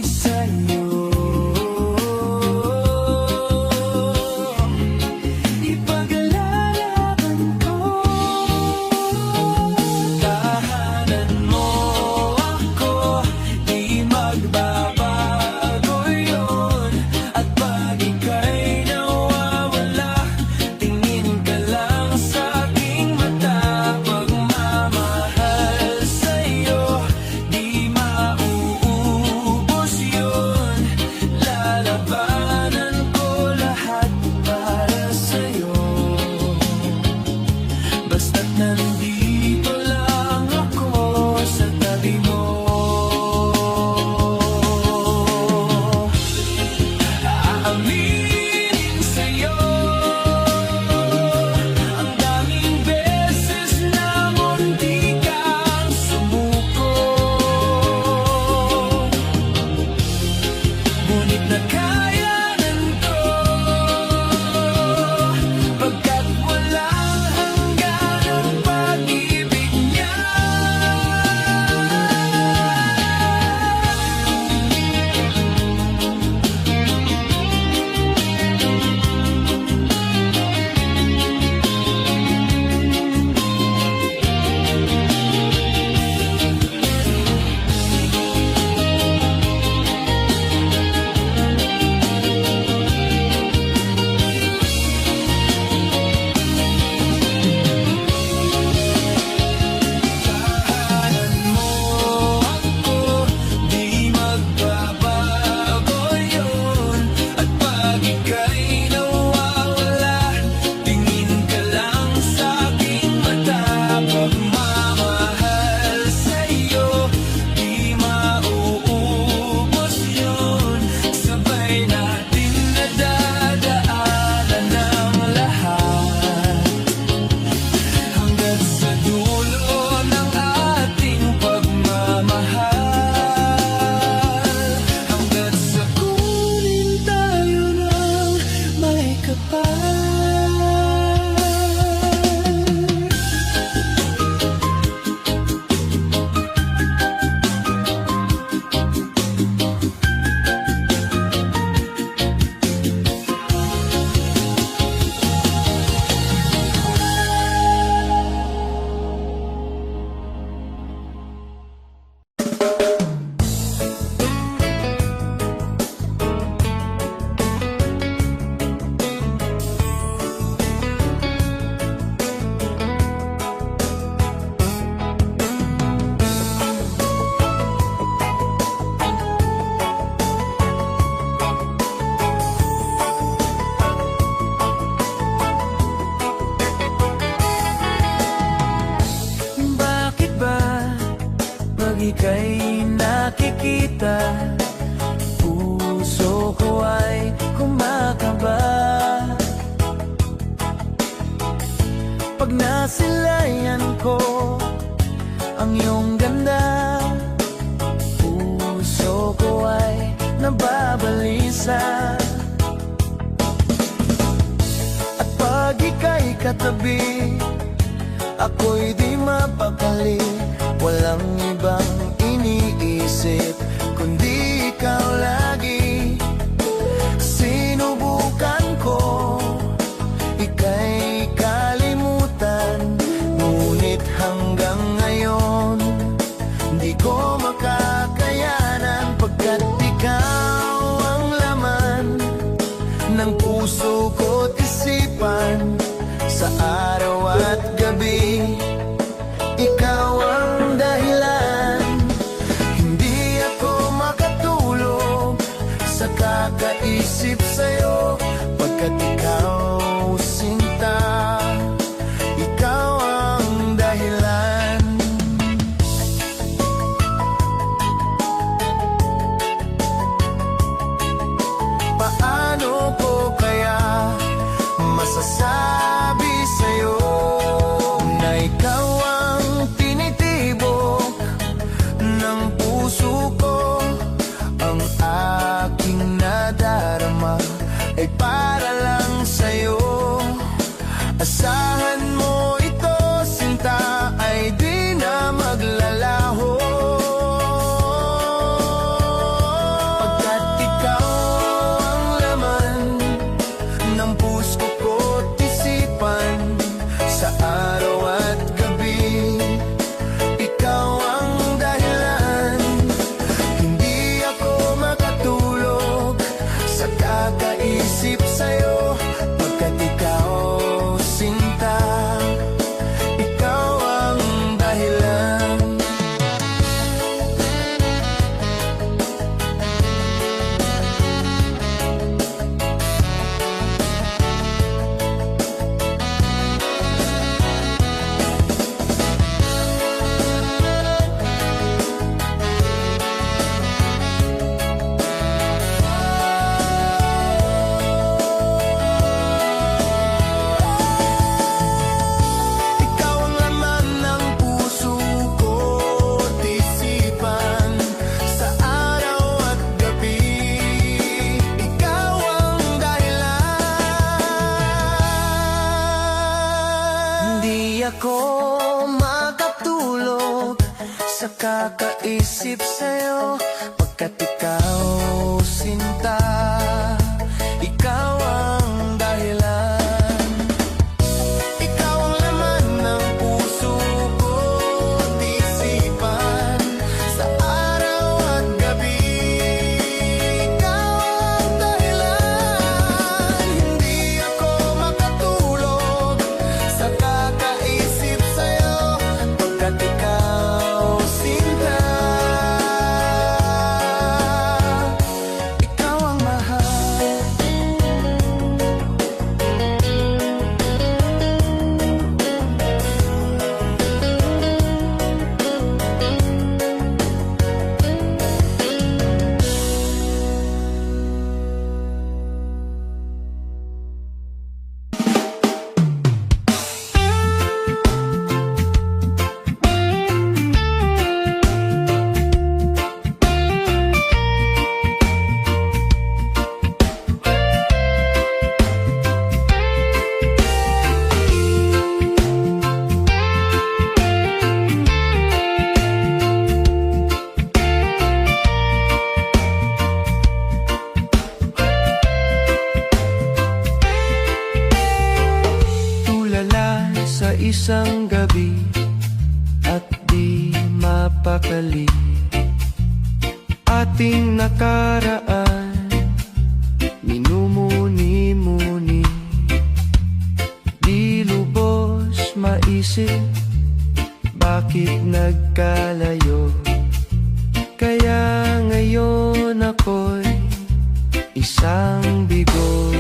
ika'y nakikita, puso ko ay kumakaba. Pag nasilayan ko ang iyong ganda, puso ko ay nababalisa. At pag ika'y katabi, ako'y di mapakali. Walang ibang iniisip kundi ikaw lagi. Sinubukan ko ika'y kalimutan, ngunit hanggang ngayon di ko makakayanan, pagkat ikaw ang laman ng puso ko't isipan. Sa araw at gabi, ikaw ang dahilan. Hindi ako makatulog sa kakaisip sa'yo, pagkat ikaw, sinta, ikaw ang dahilan. Paano ko kaya masasabi sa'yo na ikaw ang tinitibok ng puso ko? Ang aking nadarama ay para lang sa'yo. Asahan mo ito, sinta, ay di na maglalaho, pagkat ikaw ang laman ng puso ko't isipan. Sa araw at gabi, ikaw ang dahilan. Hindi ako makatulog sa kakaisip sa'yo, pagkat ikaw, sinta, ikaw ang dahilan. Ikaw ang laman ng puso ko't isipan. Sa araw at gabi, ikaw ang dahilan. Hindi ako makatulog sa kakaisip sa'yo, pagkat ikaw, sinta, ikaw ang dahilan. Ikaw ang laman ng puso ko't isipan. Sa araw at gabi, ikaw ang dahilan. Hindi ako makatulog sa kakaisip sa'yo, pagkat ikaw, sinta, ikaw ang mahal. Tulala sa isang gabi at di mapakali, ating nakaraan minumuni-muni. Di lubos maisip bakit nagkalayo, kaya ngayon ako'y isang bigo.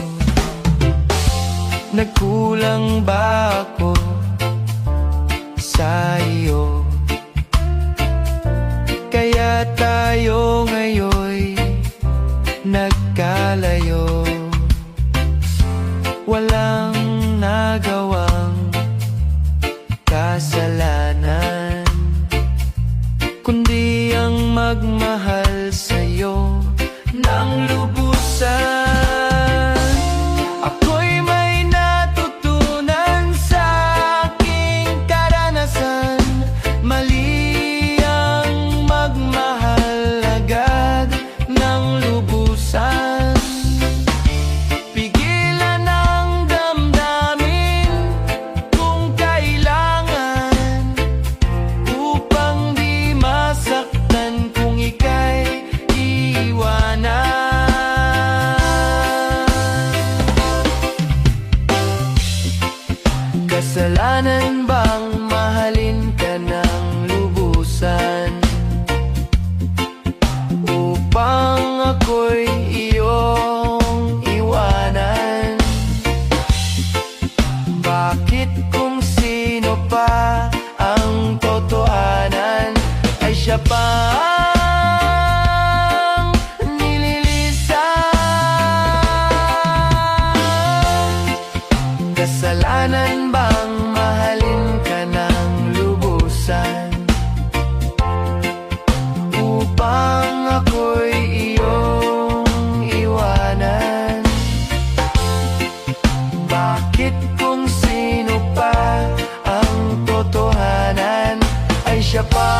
Nagkulang ba ako sa iyo? Kaya tayo ngayoy nagkalayo, walang nagawang kasalanan, kundi ang magmahal sa'yo ng lubusan. Ako'y may natutunan sa aking karanasan, mali ang magmahal agad ng lubusan. Pigilan ang damdamin kung kailangan, upang di masaktan kung ika'y iwanan. Kasalanan bang mahalin ka ng lubusan, upang ako'y iyong iwanan? Bakit kung sino pa ang totohanan ay siya pa ang nililisan? Kasalanan bang mahalin ka ng lubusan, upang ako'y iyong iwanan? Bakit kung sino pa ang totohanan ay siya pa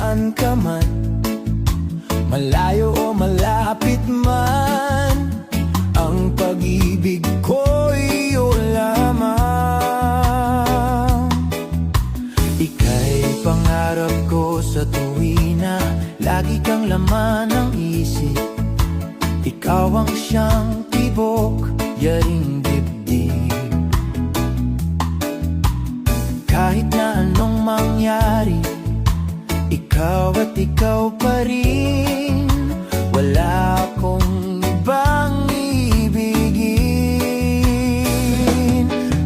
saan ka man, malayo o malapit man, ang pag-ibig ko'y iyo lamang. Ika'y pangarap ko sa tuwina, lagi kang laman ng isip. Ikaw ang siyang tibok, yaring dibdib. Kahit na anong mangyari, ikaw at ikaw pa rin. Wala akong ibang ibigin.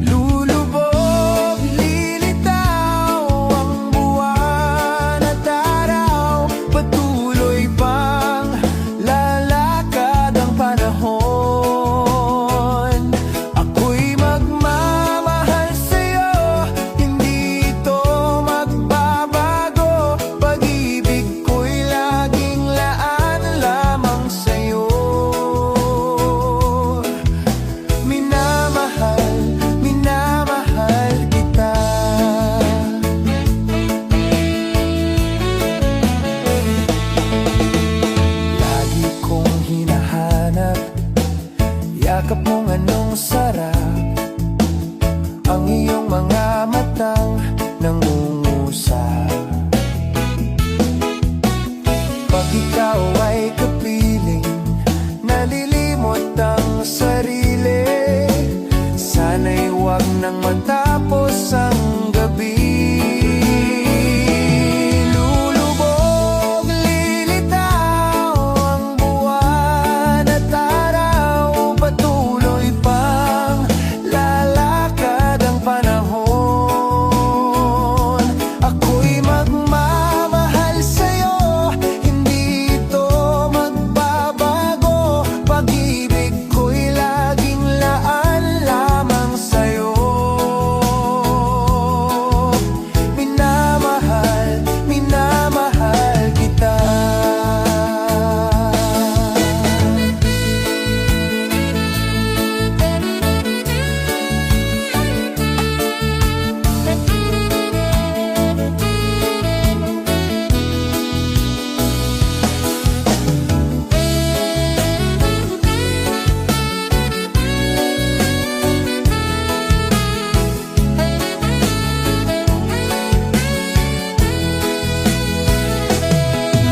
Lulubog, lilitaw ang buwan at araw, patuloy pang lalakad ang panahon. Ako'y magmamahal sa'yo, hindi ito magbabago. Pag-ibig ko'y laging laan lamang sa'yo. Minamahal, minamahal kita. Lagi kong hinahanap yakap mong anong sarap, ang iyong mga matang nangungusap. Pag ikaw ay kapiling, nalilimot ang sarili. Sana'y huwag nang matapos ang gabi. Lulubog, lilitaw ang buwan at araw, patuloy pang lalakad ang panahon. Ako'y magmamahal sa'yo, hindi ito magbabago. Pag-ibig ko'y laging laan lamang sa'yo. Minamahal, minamahal kita.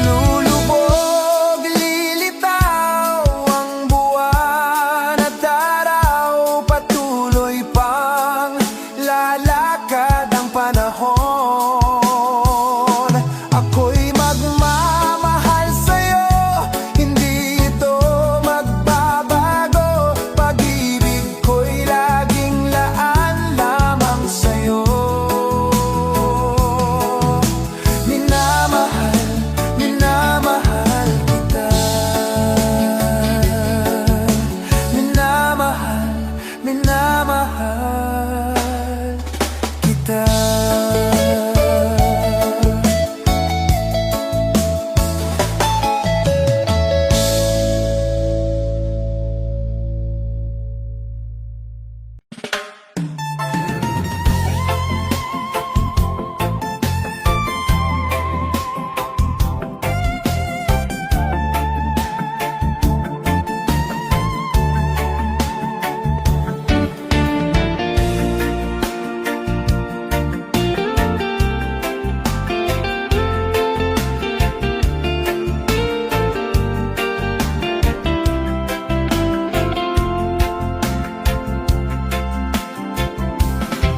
Lulubog, lilitaw ang buwan at araw, patuloy pang lalakad ang panahon. Ako'y magmamahal sa'yo, hindi ito magbabago. Pag-ibig ko'y laging laan lamang sa'yo. Minamahal, minamahal kita. Minamahal, minamahal kita.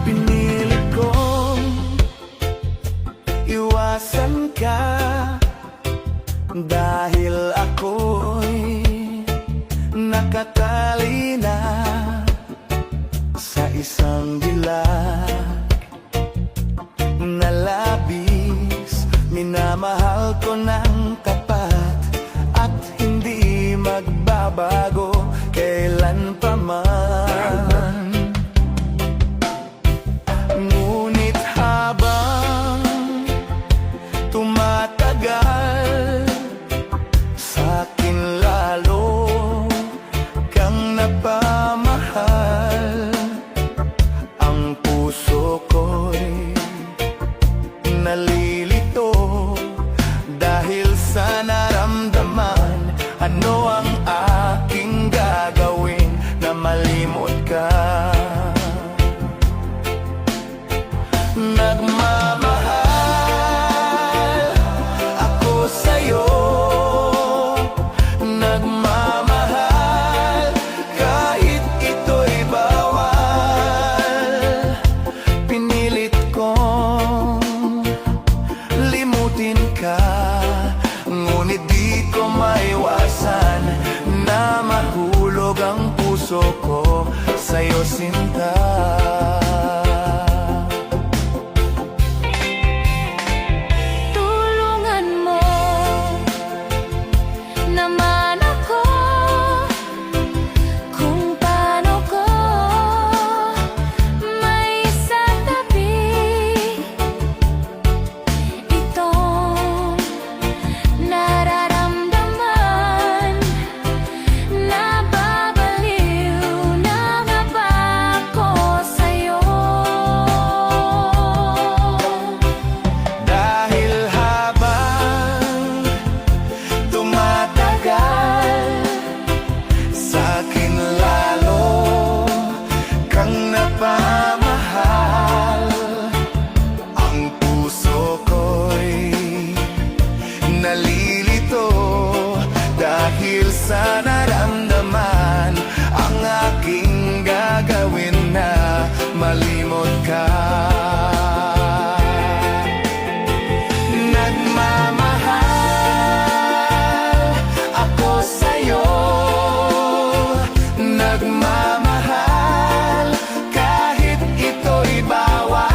Pinilit kong iwasan ka, dahil ako'y nakatali na sa isang dilag na labis. Minamahal ko ng tapat at hindi magbabago kailan pa man. Ngunit habang tumatagal, sa'kin lalo kang napamahal. Ang puso ko'y nalilito sinta. Tulungan mo naman ako kung paano ko may isatabi itong nararamdaman. Nababaliw na nga ba ako sa'yo? Dahil habang tumatagal, sa'kin lalo kang napamahal. Ang puso ko'y nalilito dahil sa naramdaman. Ang aking gagawin na malimot ka. Nagmamahal ako sa'yo, nagmamahal kahit ito'y bawal.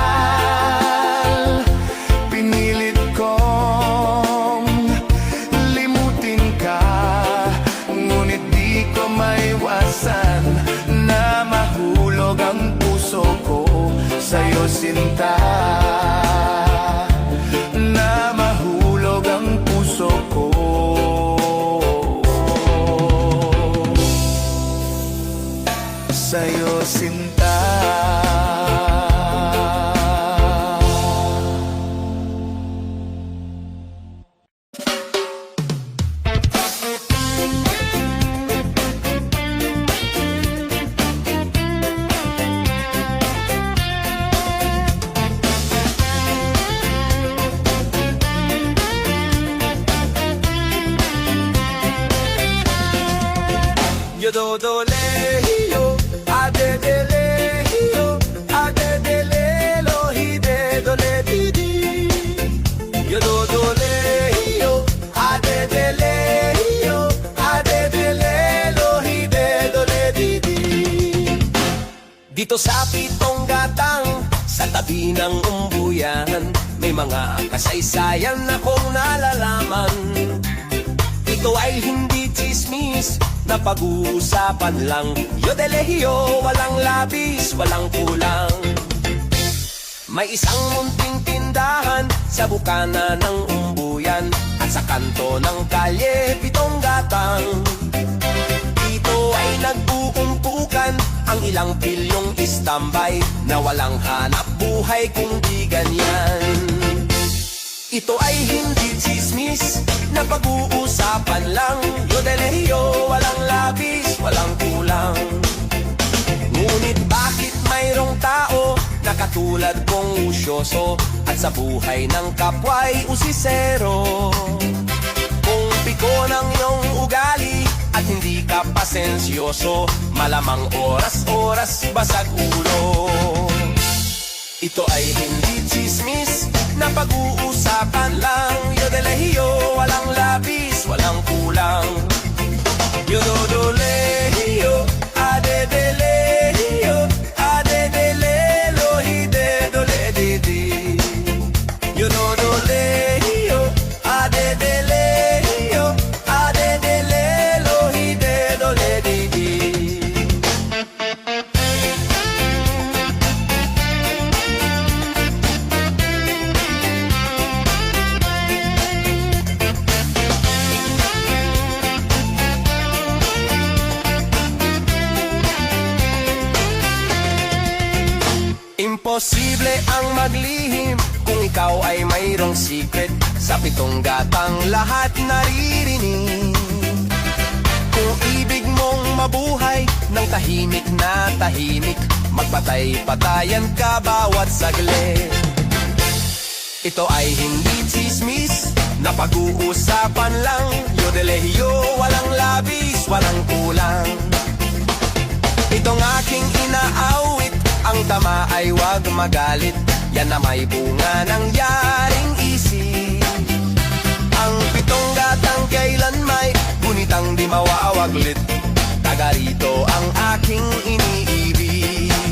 Pinilit kong limutin ka, ngunit di ko maiwasan na mahulog ang puso ko sa'yo, sinta. Na mahulog ang puso ko sa'yo, sinta. Yo do do le yo, a de le yo, a de le lo hi de do le di di. Yo do le yo, a de le yo, a de le lo hi de do le di di. Dito sa Pitong Gatang, sa tabi ng umbuyan, may mga kasaysayan akong nalalaman. Ito ay hindi chismis na pag-uusapan lang. Yo de lehiyo, walang labis, walang kulang. May isang munting tindahan sa bukana ng umbuyan at sa kanto ng kalye Pitong Gatang. Dito ay nagbuumpukan ang ilang pilyong istambay na walang hanap buhay kung di ganyan. Ito ay hindi chismis na pag-uusapan lang. Yo de lehiyo, walang labis, walang kulang. Ngunit bakit mayroong tao na katulad kong usyoso at sa buhay ng kapwa'y usisero? Kung piko ng iyong ugali at hindi ka pasensyoso, malamang oras-oras basag ulo. Ito ay hindi chismis na pag-uusapan lang. Yo de lehiyo, walang labis, walang kulang. Yo do lehiyo, a de lehiyo, a de le lo hi de do le di di. Yo do lehiyo, a de lehiyo, a de le lo hi de do le di di. Imposible ang maglihim kung ikaw ay mayroong secret. Sa Pitong Gatang lahat naririnig. Kung ibig mong mabuhay ng tahimik na tahimik, magpatay-patayan ka bawat saglit. Ito ay hindi chismis na pag-uusapan lang. Yo de lehiyo, walang labis, walang kulang. Itong aking inaawit, ang tama ay wag magalit. Yan na may bunga ng yaring isip. Ang Pitong Gatang kailan may gunitang di mawawaglit. Taga rito ang aking iniibig.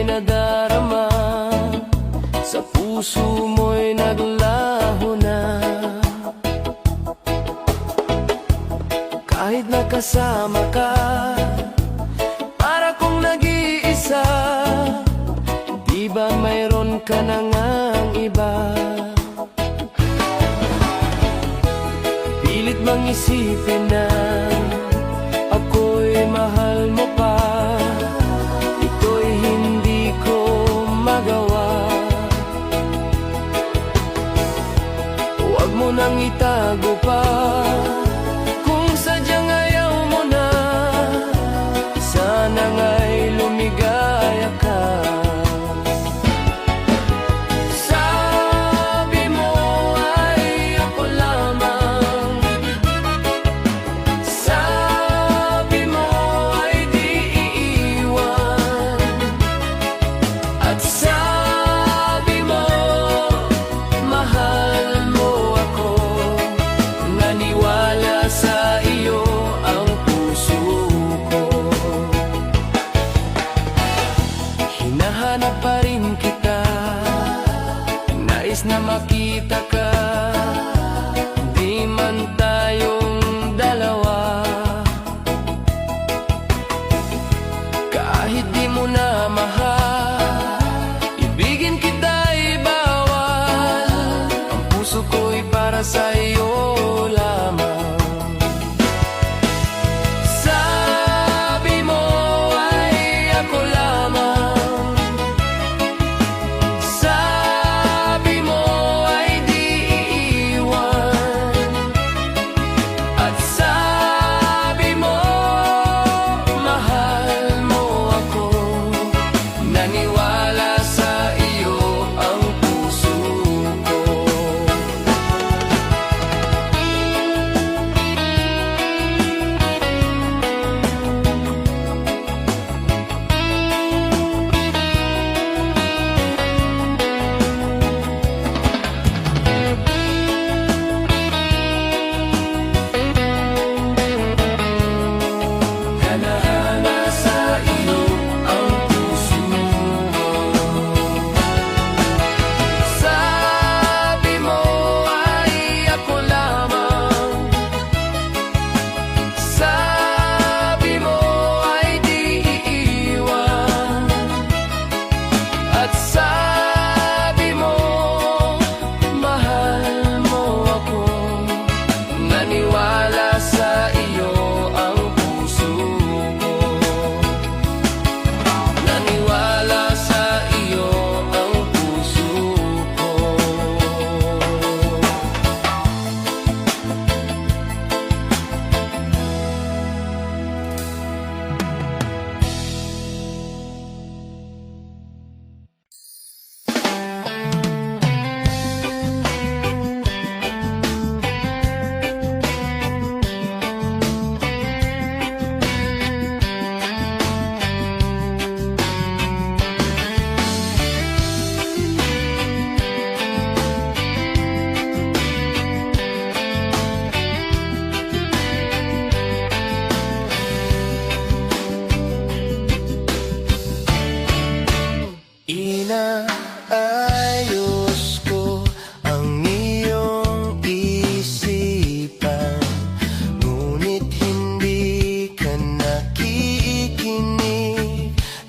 mo'y nadarama, sa puso mo'y naglaho na. Kahit nakasama ka, para kong nag-iisa, di ba mayroon ka na ngang iba? Pilit bang isipin na ako'y mahal mo pa? Ito'y hindi ko magawa. Huwag mo nang itago pa, kung sadyang ayaw mo na, sana nga'y lumigaya ka. Sabi mo ay ako lamang, sabi mo ay di iiwan, at sabi mo mahal mo ako. Naniwala sa iyo ang puso ko. Hinahanap pa rin kita, nais na makita ka, di man tayong dalawa. Kahit di mo na mahal, ibigin kita'y bawal. Ang puso ko'y para sa iyo lamang. Sabi mo ay ako lamang, sabi mo ay di iiwan, at sabi mo mahal mo ako. Naniwala sa iyo ang puso ko. Hanahanap sa iyo ang puso ko. Sabi mo ay ako lamang, sabi mo ay di iiwan, at sabi mo mahal mo ako. Naniwala sa iyo ang puso ko. Naniwala sa iyo ang puso ko. Inaayos ko ang iyong isipan, ngunit hindi ka nakikinig.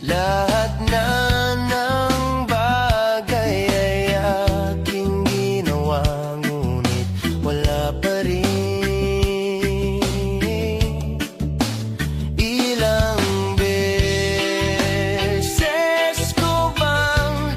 Lahat na ng bagay ay aking ginawa, ngunit wala pa rin. Ilang beses ko bang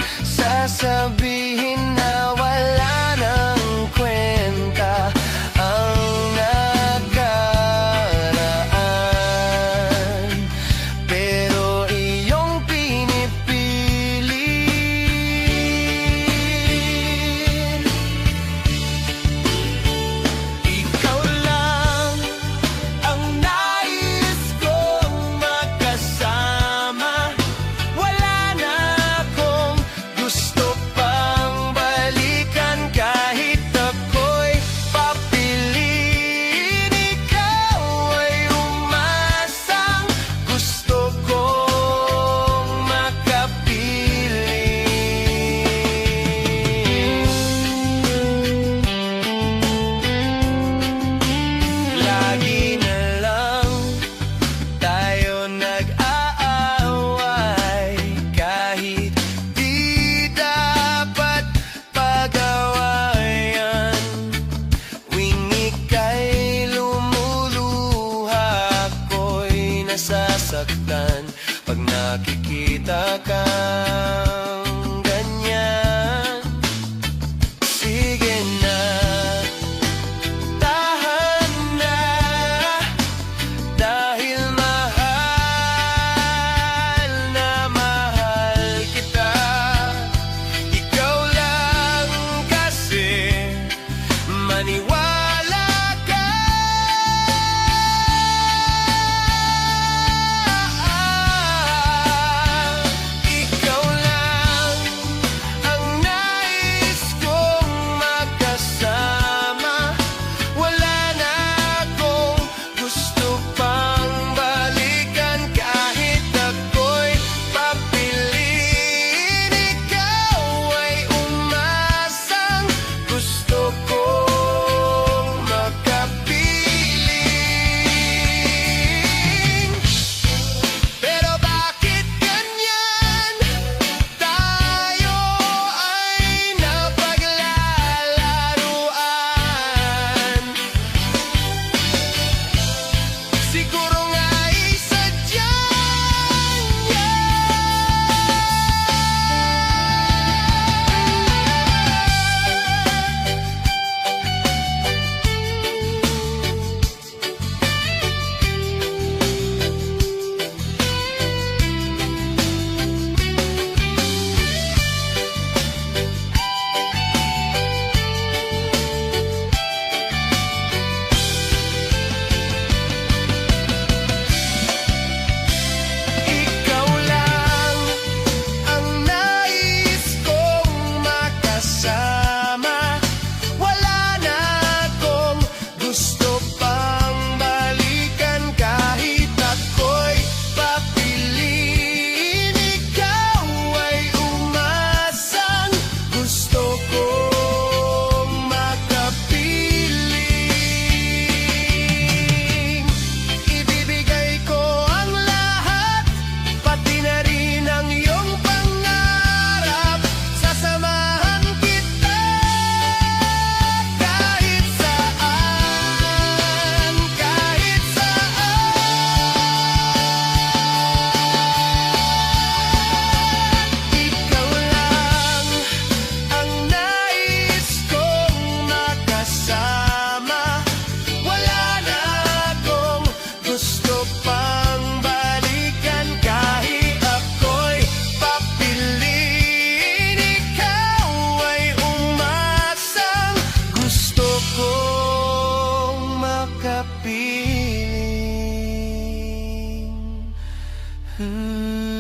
Hmm.